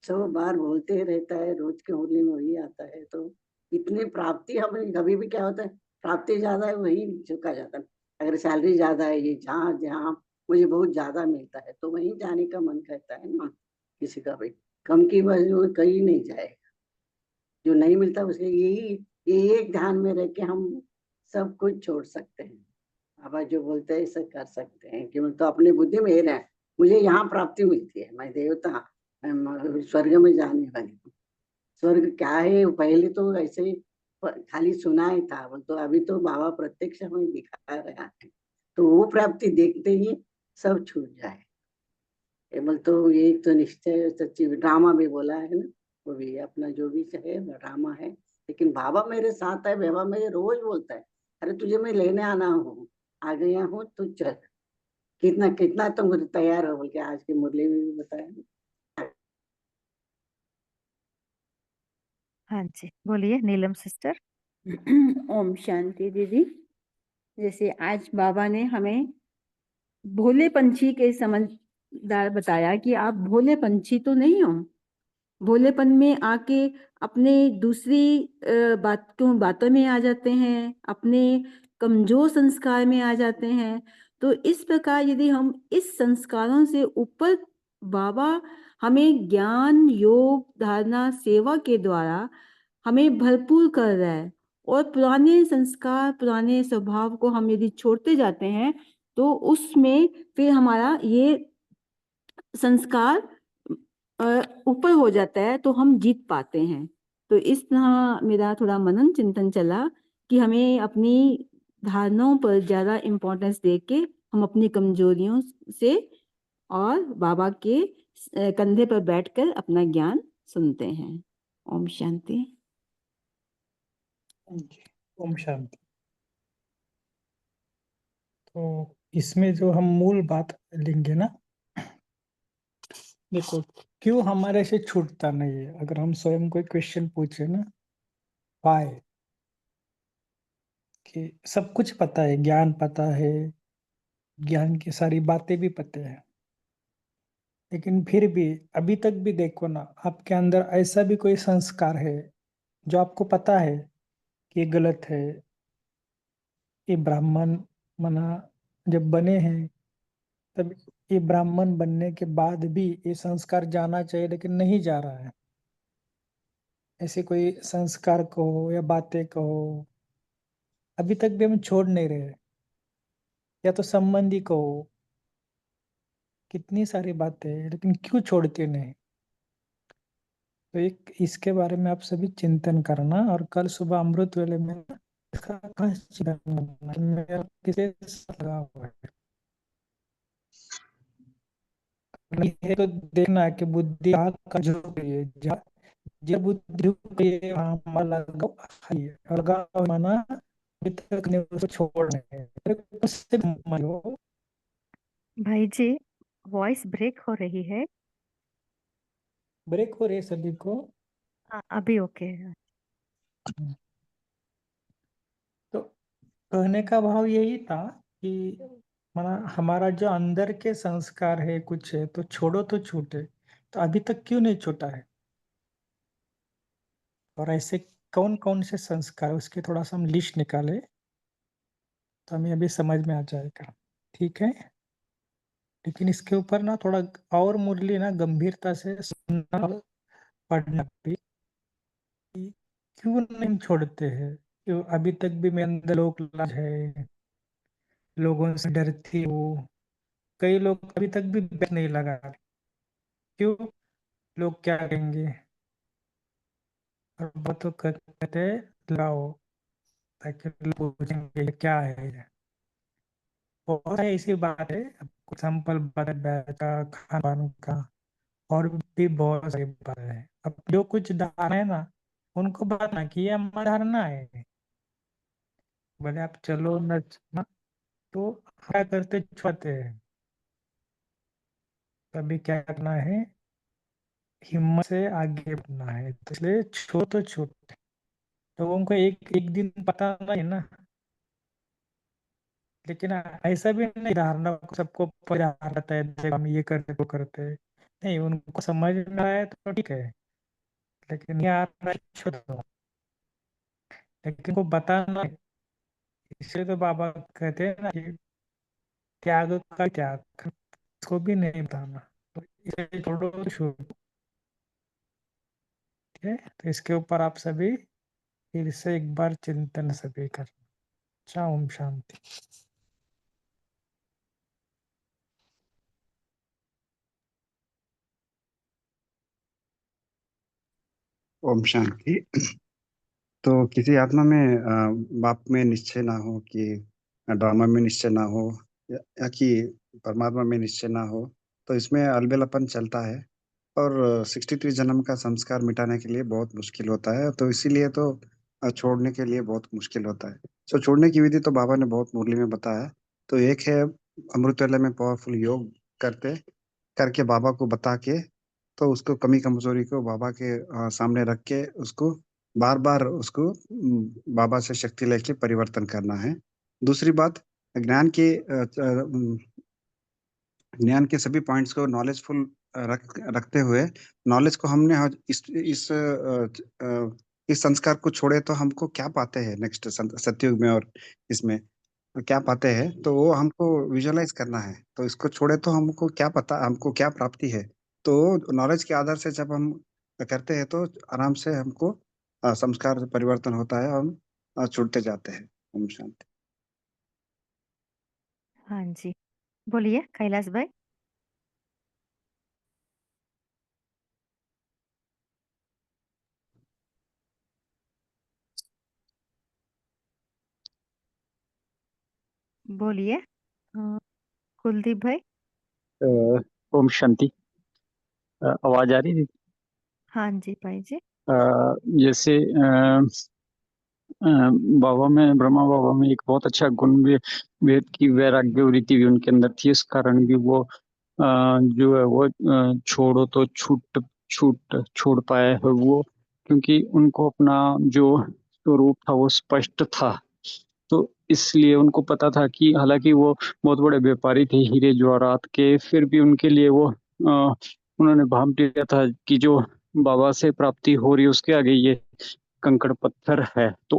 100 बार बोलते रहता है, रोज के होली में वही आता है। तो इतनी प्राप्ति हमें, कभी भी क्या होता है, प्राप्ति ज्यादा है वही झुका जाता है। अगर सैलरी ज्यादा है, ये जहाँ जहाँ मुझे बहुत ज्यादा मिलता है तो वहीं जाने का मन करता है ना किसी का भी। कम की वजह वो कहीं नहीं जाएगा, जो नहीं मिलता उसके यही एक ध्यान में रह के हम सब कुछ छोड़ सकते हैं। बाबा जो बोलते हैं ऐसा कर सकते हैं कि मैं तो अपनी बुद्धि में ही रहे, मुझे यहाँ प्राप्ति मिलती है, मैं देवता, मैं स्वर्ग में जाने वाली हूँ। स्वर्ग क्या है पहले तो ऐसे ही खाली सुना ही था, वो तो अभी तो बाबा प्रत्यक्ष हमें दिखा रहा है। तो वो प्राप्ति देखते ही सब छूट जाए। केवल तो ये तो निश्चय सच्ची ड्रामा भी बोला है ना, वो भी अपना जो भी है वो ड्रामा है, लेकिन बाबा मेरे साथ है। बाबा मेरे रोज बोलता है, अरे तुझे मैं लेने आना हूँ, आ गया हूँ, तू चल, कितना कितना तुम तैयार हो, बोल के आज की मुरली में भी बताया। हाँ जी, बोलिए नीलम सिस्टर। ओम शांति दीदी। जैसे आज बाबा ने हमें भोले पंछी के समझदार बताया कि आप भोले पंछी तो नहीं हो, भोलेपन में आके अपने दूसरी बातों में आ जाते हैं, अपने कमजोर संस्कार में आ जाते हैं। तो इस प्रकार यदि हम इस संस्कारों से ऊपर, बाबा हमें ज्ञान, योग, धारणा, सेवा के द्वारा हमें भरपूर कर रहा है, और पुराने संस्कार, पुराने स्वभाव को हम यदि छोड़ते जाते हैं तो उसमें फिर हमारा ये संस्कार ऊपर हो जाता है, तो हम जीत पाते हैं। तो इस तरह मेरा थोड़ा मनन चिंतन चला कि हमें अपनी धारणाओं पर ज्यादा इम्पोर्टेंस देके हम अपनी कमजोरियों से और बाबा के कंधे पर बैठकर अपना ज्ञान सुनते हैं। ओम शांति। ओम शांति। तो इसमें जो हम मूल बात लेंगे ना, देखो क्यों हमारे से छूटता नहीं है, अगर हम स्वयं कोई क्वेश्चन पूछे ना, वाई, कि सब कुछ पता है, ज्ञान पता है, ज्ञान की सारी बातें भी पता है, लेकिन फिर भी अभी तक भी देखो ना, आपके अंदर ऐसा भी कोई संस्कार है जो आपको पता है कि ये गलत है। ये ब्राह्मण मना जब बने हैं, तब ये ब्राह्मण बनने के बाद भी ये संस्कार जाना चाहिए लेकिन नहीं जा रहा है। ऐसे कोई संस्कार कहो या बातें कहो, अभी तक भी हम छोड़ नहीं रहे। या तो संबंधी कहो, कितनी सारी बातें हैं लेकिन क्यों छोड़ते नहीं। तो एक इसके बारे में आप सभी चिंतन करना, और कल सुबह अमृत वेले में इसका खास चिंतन करना कि मेरा किसके साथ लगा हुआ है। नहीं है तो देखना है कि बुद्धि का झुक रही है, जब बुद्धि झुक रही है वहाँ हमारा लगाव है। और लगाव माना अभी तक नहीं उसको छोड़ना है। उससे मानो भाई जी, वॉइस ब्रेक हो रही है। ब्रेक हो रही है सभी को। हाँ, अभी ओके है। तो कहने का भाव यही था कि माना हमारा जो अंदर के संस्कार है कुछ है तो छोड़ो तो छूटे, तो अभी तक क्यों नहीं छूटा है, और ऐसे कौन कौन से संस्कार, उसके थोड़ा सा हम लिस्ट निकाले तो हमें अभी समझ में आ जाएगा। ठीक है, लेकिन इसके ऊपर ना थोड़ा और मुरली ना गंभीरता से सुनना और पढ़ना भी, कि क्यों नहीं छोड़ते हैं। क्यों अभी तक भी मेरे अंदर लोक लाज है, लोगों से डरती हूँ। कई लोग अभी तक भी बैठ नहीं लगा रहे। क्यों? लोग क्या कहेंगे, और वो तो कहते लाओ, ताकि लोग पूछेंगे ये क्या है ये। बहुत सारी ऐसी बात है, आपको सैंपल बता खान पान का, और भी बहुत सारी बात है। अब जो कुछ धारणा है ना, उनको बताना कि ये हमारा धारणा है। बोले आप चलो न, तो क्या करते छुआते हैं। तभी क्या करना है, हिम्मत से आगे बढ़ना है। तो इसलिए छो तो छूट। लोगों को एक एक दिन पता नहीं ना, लेकिन ऐसा भी नहीं धारणा सबको रहता है, देखो हम ये करते वो करते हैं। नहीं, उनको समझ में आया तो ठीक है, लेकिन यार छोड़ दो, लेकिन को बताना, इसलिए तो बाबा कहते हैं ना कि त्याग का त्याग, इसको भी नहीं बताना, तो इसे छोड़ो तो छोड़ो। ठीक है, तो इसके ऊपर आप सभी फिर से एक बार चिंतन सभी कर। अच्छा, ओम शांति। ओम शांति। तो किसी आत्मा में बाप में निश्चय ना हो कि ड्रामा में निश्चय ना हो, या कि परमात्मा में निश्चय ना हो, तो इसमें अलबेलापन चलता है और 63 जन्म का संस्कार मिटाने के लिए बहुत मुश्किल होता है। तो इसीलिए तो छोड़ने के लिए बहुत मुश्किल होता है। तो छोड़ने की विधि तो बाबा ने बहुत मुरली में बताया है। तो एक है अमृत वेला में पावरफुल योग करके बाबा को बता के, तो उसको कमी कमजोरी को बाबा के सामने रख के उसको बार बार उसको बाबा से शक्ति लेके परिवर्तन करना है। दूसरी बात, ज्ञान के ज्ञान के सभी पॉइंट्स को नॉलेजफुल रखते हुए, नॉलेज को हमने इस संस्कार को छोड़े तो हमको क्या पाते हैं नेक्स्ट सतयुग में, और इसमें क्या पाते हैं, तो वो हमको विजुअलाइज करना है। तो इसको छोड़े तो हमको क्या पता, हमको क्या प्राप्ति है। तो नॉलेज के आधार से जब हम करते हैं तो आराम से हमको संस्कार परिवर्तन होता है, हम छूटते जाते हैं। ओम शांति। हाँ जी, बोलिए कैलाश भाई। बोलिए कुलदीप भाई। ओम शांति। आवाज आ रही है? हाँ जी भाई जी। जैसे बाबा में, ब्रह्मा बाबा में एक बहुत अच्छा गुण भी, वेद की वैराग्य वृत्ति भी उनके अंदर थी। इस कारण भी वो जो है वो छोड़ो तो छोड़ पाए है वो, क्योंकि उनको अपना जो स्वरूप था वो स्पष्ट था। तो इसलिए उनको पता था कि हालांकि वो बहुत बड़े व्यापारी थे हीरे जवाहरात के, फिर भी उनके लिए वो उन्होंने भाप लिया था कि जो बाबा से प्राप्ति हो रही है उसके आगे ये कंकड़ पत्थर है। तो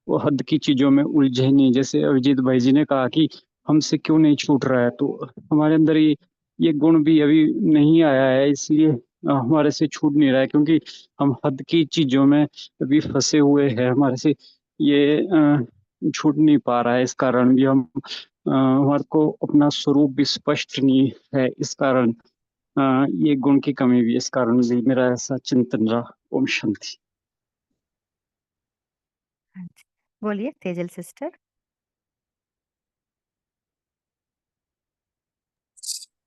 वो हद की चीजों में उलझे नहीं। जैसे अभिजीत भाई जी ने कहा कि हमसे क्यों नहीं छूट रहा है, तो हमारे अंदर ये गुण भी अभी नहीं आया है, इसलिए हमारे से छूट नहीं रहा है, क्योंकि हम हद की चीजों में अभी फंसे हुए हैं। हमारे से ये छूट नहीं पा रहा है। इस कारण भी हम हमारे को अपना स्वरूप भी स्पष्ट नहीं है। इस कारण ये गुण की कमी भी, इस कारण भी मेरा ऐसा चिंतन रहा। ओम शांति। हाँ जी, बोलिए तेजल सिस्टर।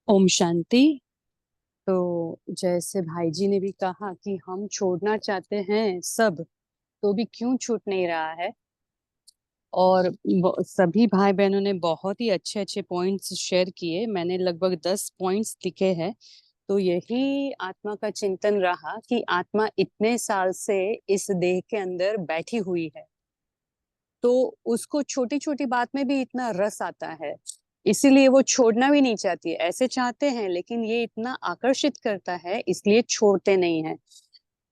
ओम शांति। तो जैसे भाई जी ने भी कहा कि हम छोड़ना चाहते हैं सब, तो भी क्यों छूट नहीं रहा है। और सभी भाई बहनों ने बहुत ही अच्छे अच्छे पॉइंट्स शेयर किए। मैंने लगभग 10 पॉइंट्स लिखे हैं। तो यही आत्मा का चिंतन रहा कि आत्मा इतने साल से इस देह के अंदर बैठी हुई है, तो उसको छोटी छोटी बात में भी इतना रस आता है, इसीलिए वो छोड़ना भी नहीं चाहती है। ऐसे चाहते हैं लेकिन ये इतना आकर्षित करता है, इसलिए छोड़ते नहीं है।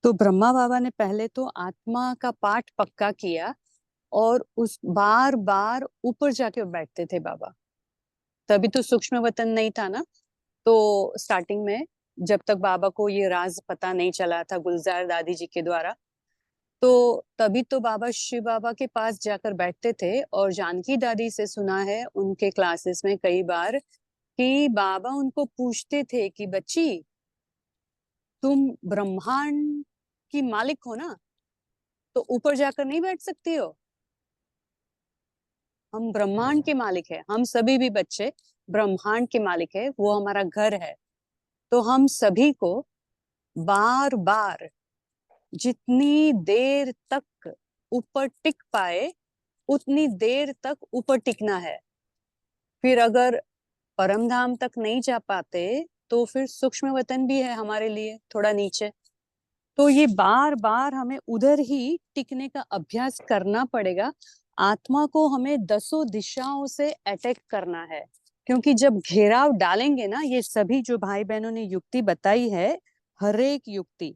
तो ब्रह्मा बाबा ने पहले तो आत्मा का पाठ पक्का किया और उस बार बार ऊपर जाके बैठते थे बाबा। तभी तो सूक्ष्म वतन नहीं था ना। तो स्टार्टिंग में जब तक बाबा को ये राज पता नहीं चला था गुलजार दादी जी के द्वारा, तो तभी तो बाबा शिव बाबा के पास जाकर बैठते थे। और जानकी दादी से सुना है उनके क्लासेस में कई बार कि बाबा उनको पूछते थे कि बच्ची, तुम ब्रह्मांड की मालिक हो ना, तो ऊपर जाकर नहीं बैठ सकती हो। हम ब्रह्मांड के मालिक है, हम सभी भी बच्चे ब्रह्मांड के मालिक है, वो हमारा घर है। तो हम सभी को बार बार जितनी देर तक ऊपर टिक पाए उतनी देर तक ऊपर टिकना है। फिर अगर परम धाम तक नहीं जा पाते तो फिर सूक्ष्म वतन भी है हमारे लिए थोड़ा नीचे। तो ये बार बार हमें उधर ही टिकने का अभ्यास करना पड़ेगा। आत्मा को हमें 10 दिशाओं से अटैक करना है, क्योंकि जब घेराव डालेंगे ना, ये सभी जो भाई बहनों ने युक्ति बताई है, हर एक युक्ति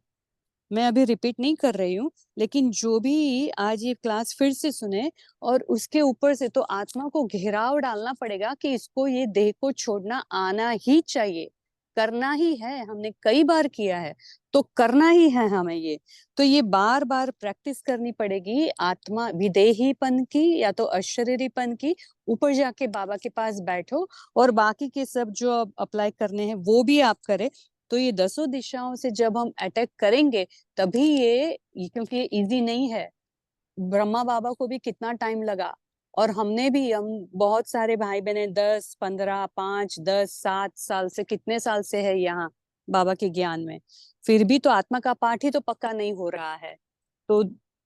मैं अभी रिपीट नहीं कर रही हूँ, लेकिन जो भी आज ये क्लास फिर से सुने और उसके ऊपर से तो आत्मा को घेराव डालना पड़ेगा कि इसको ये देह को छोड़ना आना ही चाहिए, करना ही है। हमने कई बार किया है तो करना ही है हमें ये। तो ये बार बार प्रैक्टिस करनी पड़ेगी आत्मा विदेहीपन की या तो अशरीरीपन की। ऊपर जाके बाबा के पास बैठो और बाकी के सब जो अप्लाई करने हैं वो भी आप करें। तो ये 10 दिशाओं से जब हम अटैक करेंगे तभी क्योंकि ये इजी नहीं है। ब्रह्मा बाबा को भी कितना टाइम लगा, और हम बहुत सारे भाई बहने 10, 15, 5, 10, 7 साल से, कितने साल से है यहाँ बाबा के ज्ञान में, फिर भी तो आत्मा का पाठ ही तो पक्का नहीं हो रहा है। तो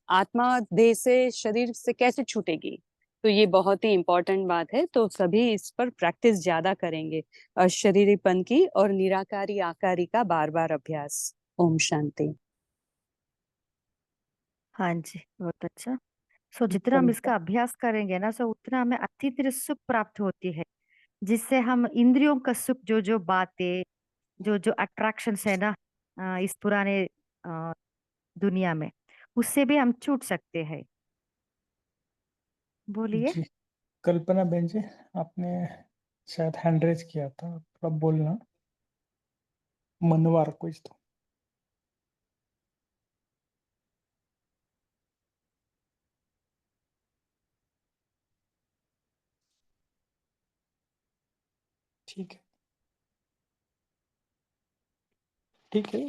आत्मा देह से, शरीर से कैसे छूटेगी? तो ये बहुत ही इंपॉर्टेंट बात है। तो सभी इस पर प्रैक्टिस ज्यादा करेंगे, अशरीरीपन की और निराकारी आकारी का बार बार अभ्यास। ओम शांति। हाँ जी, बहुत अच्छा। सो जितना हम इसका अभ्यास करेंगे ना, सो उतना हमें अतीत सुख प्राप्त होती है, जिससे हम इंद्रियों का सुख, जो जो बातें, जो जो अट्रैक्शंस है ना इस पुराने दुनिया में, उससे भी हम छूट सकते हैं। बोलिए। जी, कल्पना बहन जी, आपने शायद हैंड रेज किया था, थोड़ा बोलना, मनवार कुछ तो। ठीक है, ठीक है।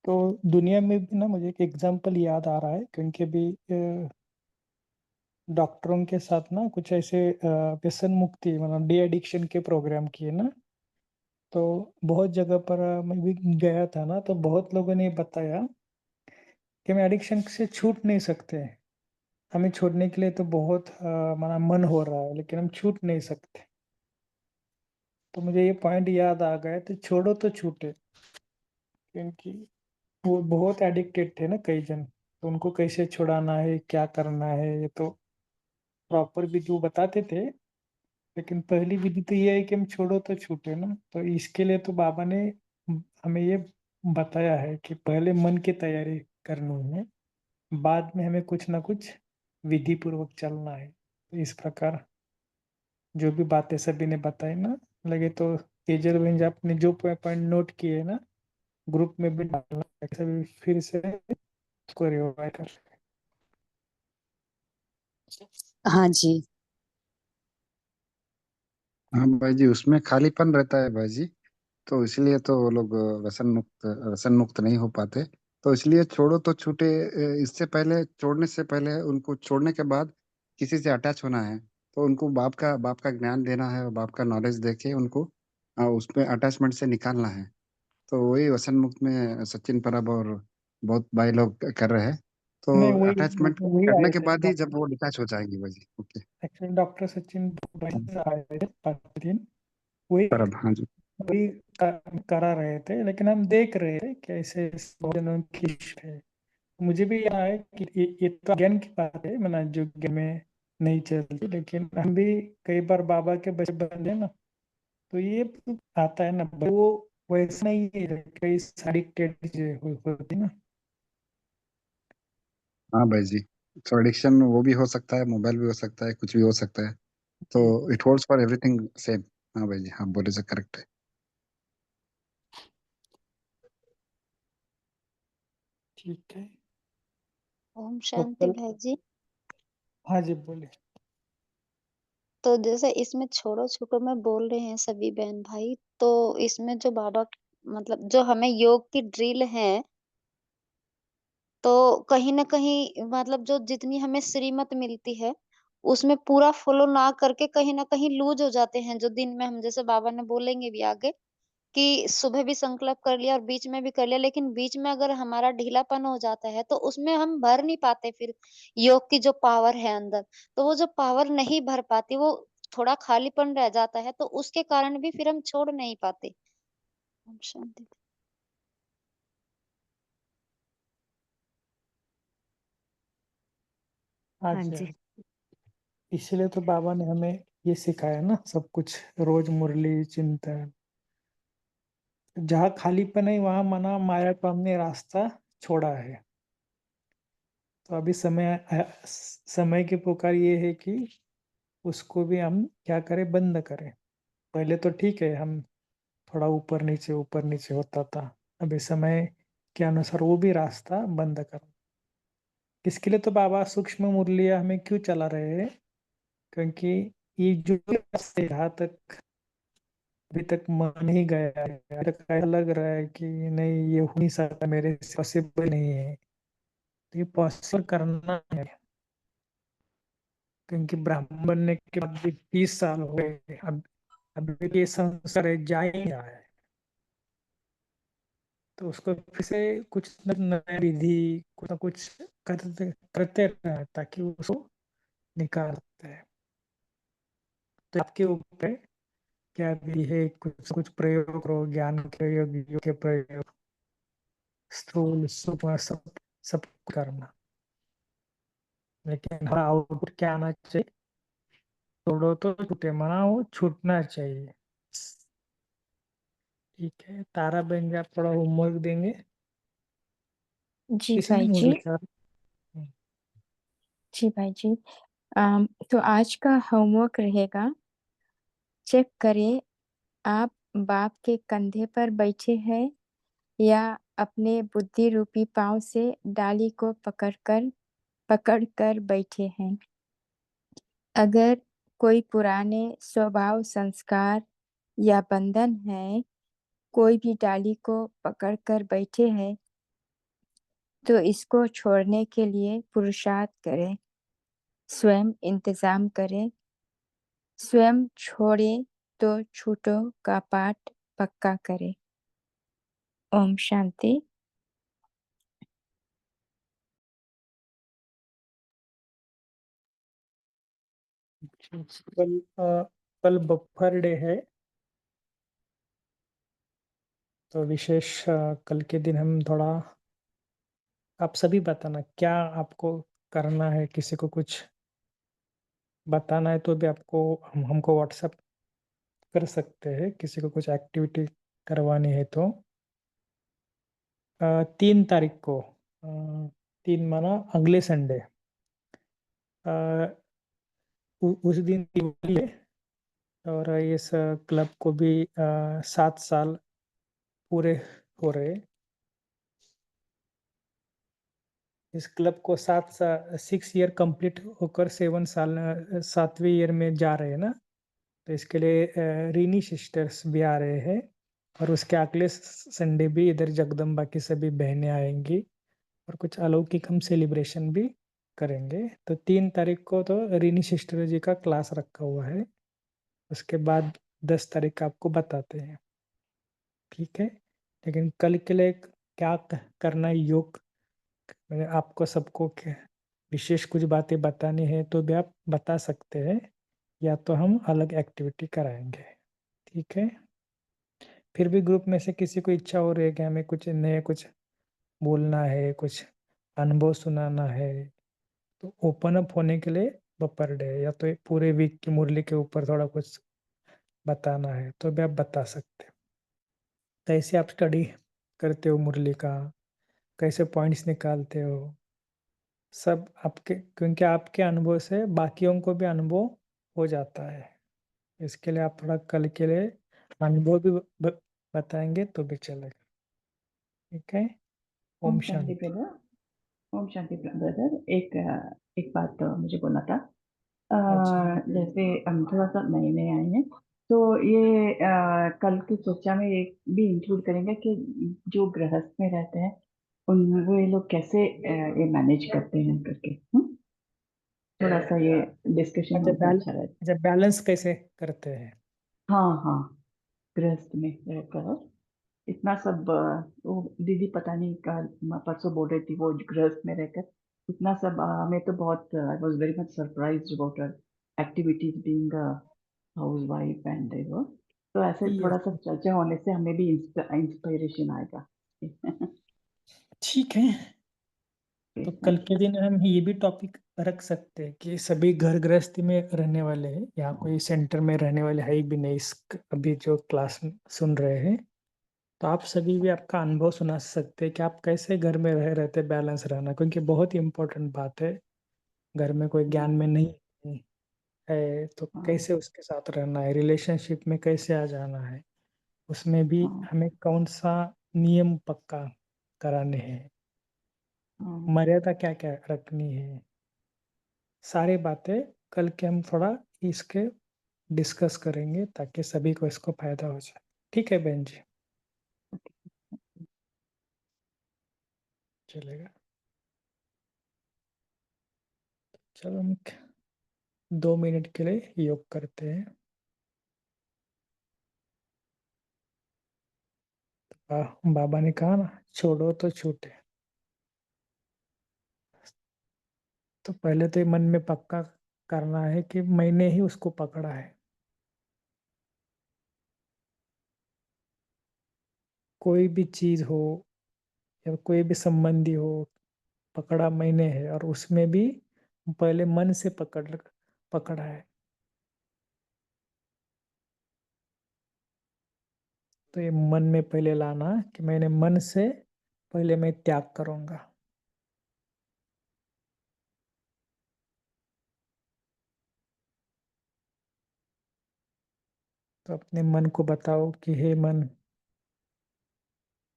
तो दुनिया में भी ना मुझे एक एग्जांपल याद आ रहा है, क्योंकि अभी डॉक्टरों के साथ ना कुछ ऐसे व्यसन मुक्ति, मतलब डी एडिक्शन के प्रोग्राम किए ना, तो बहुत जगह पर मैं भी गया था ना, तो बहुत लोगों ने बताया कि हम एडिक्शन से छूट नहीं सकते। हमें छोड़ने के लिए तो बहुत हमारा मन हो रहा है, लेकिन हम छूट नहीं सकते। तो मुझे ये पॉइंट याद आ गया, तो छोड़ो तो छूटे, क्योंकि वो बहुत एडिक्टेड थे ना कई जन, तो उनको कैसे छुड़ाना है, क्या करना है, ये तो प्रॉपर विधि वो बताते थे। लेकिन पहली विधि तो ये है कि हम छोड़ो तो छूटे ना, तो इसके लिए तो बाबा ने हमें ये बताया है कि पहले मन की तैयारी करनी है, बाद में हमें कुछ ना कुछ विधि पूर्वक चलना है। तो इस प्रकार जो भी बातें सभी ने बताई ना, लगे तो तेजल बहन जी आपने जो पॉइंट नोट किए ना, ग्रुप में भी डालना, सभी फिर से उसको रिवाइज कर। हाँ जी। हाँ भाई जी, उसमें खालीपन रहता है भाई जी, तो इसलिए तो वो लोग व्यसन मुक्त नहीं हो पाते। तो इसलिए छोड़ो तो छूटे, इससे पहले, छोड़ने से पहले, उनको छोड़ने के बाद किसी से अटैच होना है, तो उनको बाप का ज्ञान देना है, और बाप का नॉलेज देके उनको उसमें अटैचमेंट से निकालना है। तो वही व्यसन मुक्त में सचिन परब और बहुत भाई लोग कर रहे हैं। तो नहीं, वही अटैचमेंट वही करने आए के थे बाद ही जब डॉक्टर, वो डिटैच हो जाएंगे भाई जी। ओके। एक्चुअली डॉक्टर सचिन भाई आए थे 5 दिन, वही परब, हाँ जी। वही करा रहे थे, लेकिन हम देख रहे थे कैसे भोजन की है। मुझे भी यहाँ है कि ये तो ज्ञान की बात है, मतलब जो ज्ञान में नहीं चलती, लेकिन हम भी कई बार बाबा के बच्चे बन ना, तो ये आता है ना, वो वैसा नहीं है, कई सारी होती ना। हाँ भाई जी, तो एडिक्शन वो भी हो सकता है, मोबाइल भी हो सकता है, कुछ भी हो सकता है। तो जी, it holds for everything same. हाँ भाई जी, हाँ बोले से करेक्ट है। ठीक है। ओम तो शांति कल, भाई जी। हाँ जी बोलिए। तो जैसे इसमें छोड़ो छूटो में बोल रहे हैं सभी बहन भाई, तो इसमें जो बाबा मतलब जो हमें योग की ड्रिल है, तो कहीं न कहीं मतलब जो जितनी हमें श्रीमत मिलती है, उसमें पूरा फ़ॉलो ना करके कहीं न कहीं लूज़ हो जाते हैं। जो दिन में हम, जैसे बाबा ने बोलेंगे भी आगे, कि सुबह भी संकल्प कर लिया और बीच में भी कर लिया, लेकिन बीच में अगर हमारा ढीलापन हो जाता है, तो उसमें हम भर नहीं पाते फिर योग की जो पावर है अंदर। तो वो जो पावर नहीं भर पाती, वो थोड़ा खालीपन रह जाता है, तो उसके कारण भी फिर हम छोड़ नहीं पाते। ओम शांति। हाँ अच्छा, जी। इसलिए तो बाबा ने हमें ये सिखाया ना, सब कुछ रोज मुरली चिंतन। जहाँ खालीपन है वहां मना माया को हमने रास्ता छोड़ा है। तो अभी समय की पुकार ये है कि उसको भी हम क्या करें, बंद करें। पहले तो ठीक है, हम थोड़ा ऊपर नीचे होता था। अभी समय के अनुसार वो भी रास्ता बंद कर। इसके लिए तो बाबा सूक्ष्म मुरलियां हमें क्यों चला रहे हैं? क्योंकि ये जो रास्ते यहाँ तक अभी तक मन ही गया है, अभी तक ऐसा लग रहा है कि नहीं ये हो नहीं सकता, मेरे से पॉसिबल नहीं है। तो ये पॉसिबल करना है, क्योंकि ब्राह्मण बनने के बाद भी 30 साल हो गए। अब अभी ये संसार है, जा ही रहा है। तो उसको फिर से कुछ न नया विधि कुछ न कुछ करते रहे ताकि उसको निकाल सकते हैं। तो आपके ऊपर है, क्या भी है, कुछ कुछ प्रयोग करो, ज्ञान के प्रयोग, योग के प्रयोग, स्थूल सूक्ष्म सब करना। लेकिन हमारा आउटपुट क्या आना चाहिए? छोड़ो तो छूटे, मना वो छूटना चाहिए। ठीक है, तारा बहन जी आप थोड़ा होमवर्क देंगे? जी किसी ने भाई जी। मुरली का जी भाई जी। तो आज का होमवर्क रहेगा, चेक करें आप बाप के कंधे पर बैठे हैं या अपने बुद्धि रूपी पांव से डाली को पकड़कर बैठे हैं। अगर कोई पुराने स्वभाव संस्कार या बंधन है, कोई भी डाली को पकड़कर बैठे हैं, तो इसको छोड़ने के लिए पुरुषार्थ करें, स्वयं इंतजाम करें। स्वयं छोड़े तो छूटो का पाठ पक्का करें। ओम शांति। कल बफर डे है, तो विशेष कल के दिन हम थोड़ा, आप सभी बताना क्या आपको करना है। किसी को कुछ बताना है तो भी आपको हमको व्हाट्सएप कर सकते हैं। किसी को कुछ एक्टिविटी करवानी है तो 3 तारीख को, 3 माना अगले संडे, उस दिन दिवाली है। और इस क्लब को भी 7 साल पूरे हो रहे। इस क्लब को 6 ईयर कंप्लीट होकर 7वें ईयर में जा रहे हैं ना। तो इसके लिए रीनी सिस्टर्स भी आ रहे हैं, और उसके अगले संडे भी इधर जगदम्बा की सभी बहनें आएंगी, और कुछ अलौकिक हम सेलिब्रेशन भी करेंगे। तो 3 तारीख को तो रीनी सिस्टर जी का क्लास रखा हुआ है। उसके बाद 10 तारीख का आपको बताते हैं, ठीक है। लेकिन कल के लिए क्या करना है, योग मैंने आपको सबको विशेष कुछ बातें बतानी है तो भी आप बता सकते हैं, या तो हम अलग एक्टिविटी कराएंगे, ठीक है। फिर भी ग्रुप में से किसी को इच्छा हो रही है कि हमें कुछ नए कुछ बोलना है, कुछ अनुभव सुनाना है, तो ओपन अप होने के लिए बपर डे, या तो पूरे वीक की मुरली के ऊपर थोड़ा कुछ बताना है तो भी आप बता सकते हो। कैसे आप स्टडी करते हो मुरली का, कैसे पॉइंट्स निकालते हो, सब आपके, क्योंकि आपके अनुभव से बाकियों को भी अनुभव हो जाता है। इसके लिए आप थोड़ा कल के लिए अनुभव भी बताएंगे तो भी चलेगा, ठीक है। ओम ओम शांति शांति। ब्रदर। ओम शांति ब्रदर। एक बात मुझे बोलना था। अच्छा जैसे हम थोड़ा सा नए नए आए हैं, तो ये कल की चर्चा में एक भी इंक्लूड करेंगे कि जो गृहस्थ में रहते हैं उन वो ये लोग कैसे ये मैनेज करते हैं करके। थोड़ा सा ये डिस्कशन अच्छा, हो तो अच्छा रहेगा। अच्छा बैलेंस कैसे करते हैं? हाँ हाँ, गृहस्थ में रहकर इतना सब वो दीदी पता नहीं परसों बोल रही थी वो गृहस्थ में रहकर इतना सब हमें तो बहुत I was very much surprise about her activities being house wife and वो। तो ऐसे ये थोड़ा सा चर्चा होने से हमें भी इंस्पिरेशन आएगा। ठीक है, तो कल के दिन हम ये भी टॉपिक रख सकते हैं कि सभी घर गृहस्थी में रहने वाले हैं, यहाँ कोई सेंटर में रहने वाले है भी नहीं इस अभी जो क्लास सुन रहे हैं, तो आप सभी भी आपका अनुभव सुना सकते हैं कि आप कैसे घर में रह रहते बैलेंस रहना, क्योंकि बहुत ही इम्पोर्टेंट बात है। घर में कोई ज्ञान में नहीं है तो कैसे उसके साथ रहना है, रिलेशनशिप में कैसे आ जाना है, उसमें भी हमें कौन सा नियम पक्का कराने हैं, मर्यादा क्या क्या रखनी है, सारी बातें कल के हम थोड़ा इसके डिस्कस करेंगे ताकि सभी को इसको फायदा हो जाए। ठीक है बहन जी, चलेगा। चलो हम 2 मिनट के लिए योग करते हैं। बाबा ने कहा ना, छोड़ो तो छूटे। तो पहले तो ये मन में पक्का करना है कि मैंने ही उसको पकड़ा है। कोई भी चीज हो या कोई भी संबंधी हो, पकड़ा मैंने है, और उसमें भी पहले मन से पकड़ा है। तो ये मन में पहले लाना कि मैंने मन से पहले मैं त्याग करूंगा। तो अपने मन को बताओ कि हे मन,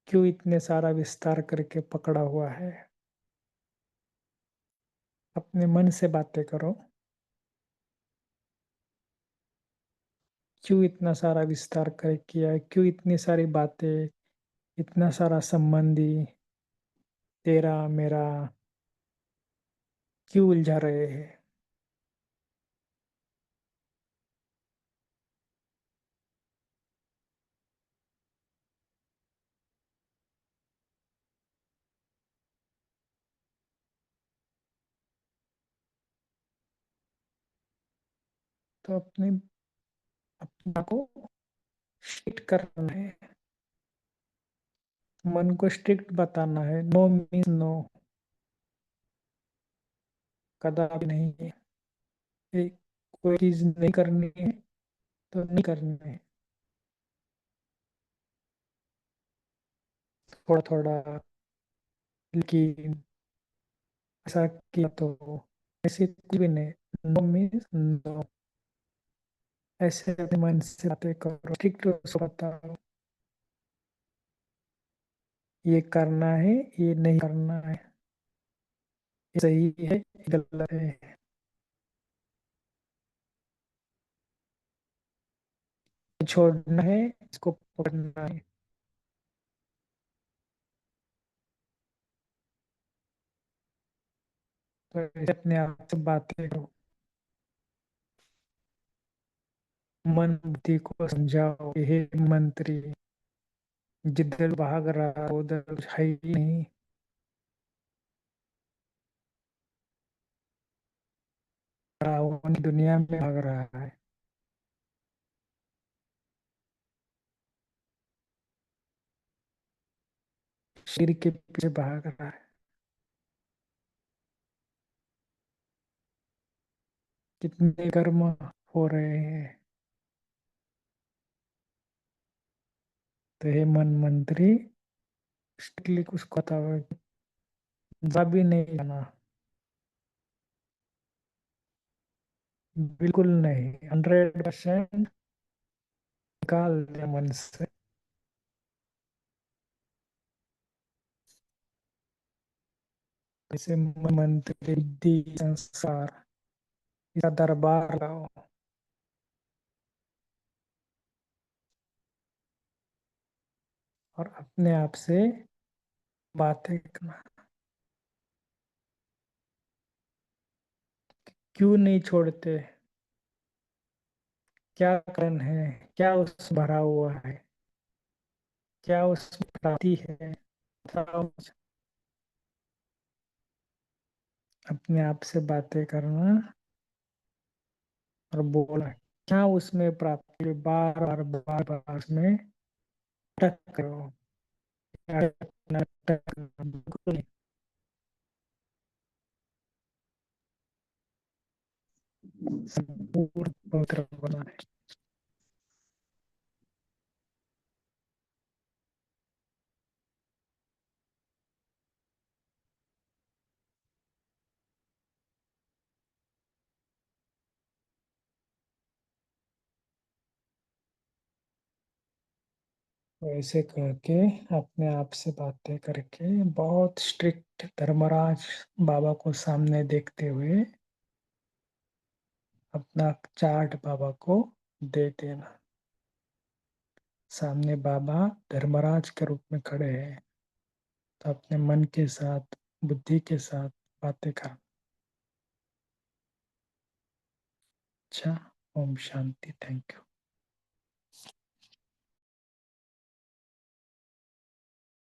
क्यों इतने सारा विस्तार करके पकड़ा हुआ है। अपने मन से बातें करो, क्यों इतना सारा विस्तार कर किया है, क्यों इतनी सारी बातें, इतना सारा संबंधी तेरा मेरा क्यों उलझा रहे हैं। तो अपना को स्ट्रिक्ट करना है, मन को स्ट्रिक्ट बताना है। नो मीन्स नो, कदापि नहीं है। एक कोई चीज नहीं करनी है तो नहीं करनी है, थोड़ा थोड़ा, लेकिन ऐसा किया तो ऐसे कुछ भी नहीं। No means no. ऐसे अपने मन से बातें करो, स्ट्रिक्ट उसको बताओ, ये करना है, ये नहीं करना है, ये सही है, ये गलत है। छोड़ना है, इसको पकड़ना है। तो ऐसे अपने आप से बातें करो, मन बुद्धि को समझाओ कि हे मंत्री, जिधर भाग रहा उधर कुछ है ही नहीं। रावण दुनिया में भाग रहा है। शरीर के पीछे भाग रहा है। कितने कर्म हो रहे हैं। तो हे मन मंत्री, स्ट्रिक्टली उसको बताओ, भी नहीं जाना, बिल्कुल नहीं, 100% निकाल दिया मन से। जैसे मंत्री बुद्धि संसार, इसका दरबार लगाओ और अपने आप से बातें करना। क्यों नहीं छोड़ते, क्या कारण है, क्या उस भरा हुआ है, क्या उसमें प्राप्ति है, बताओ मुझे। अपने आप से बातें करना और बोला क्या उसमें प्राप्ति है, बार बार बार बार उसमें अटक करो, अटकना, बिल्कुल नहीं। संपूर्ण पवित्र बनाए। तो ऐसे करके अपने आप से बातें करके बहुत स्ट्रिक्ट धर्मराज बाबा को सामने देखते हुए अपना चार्ट बाबा को दे देना। सामने बाबा धर्मराज के रूप में खड़े हैं, तो अपने मन के साथ बुद्धि के साथ बातें करना। अच्छा, ओम शांति। Thank you.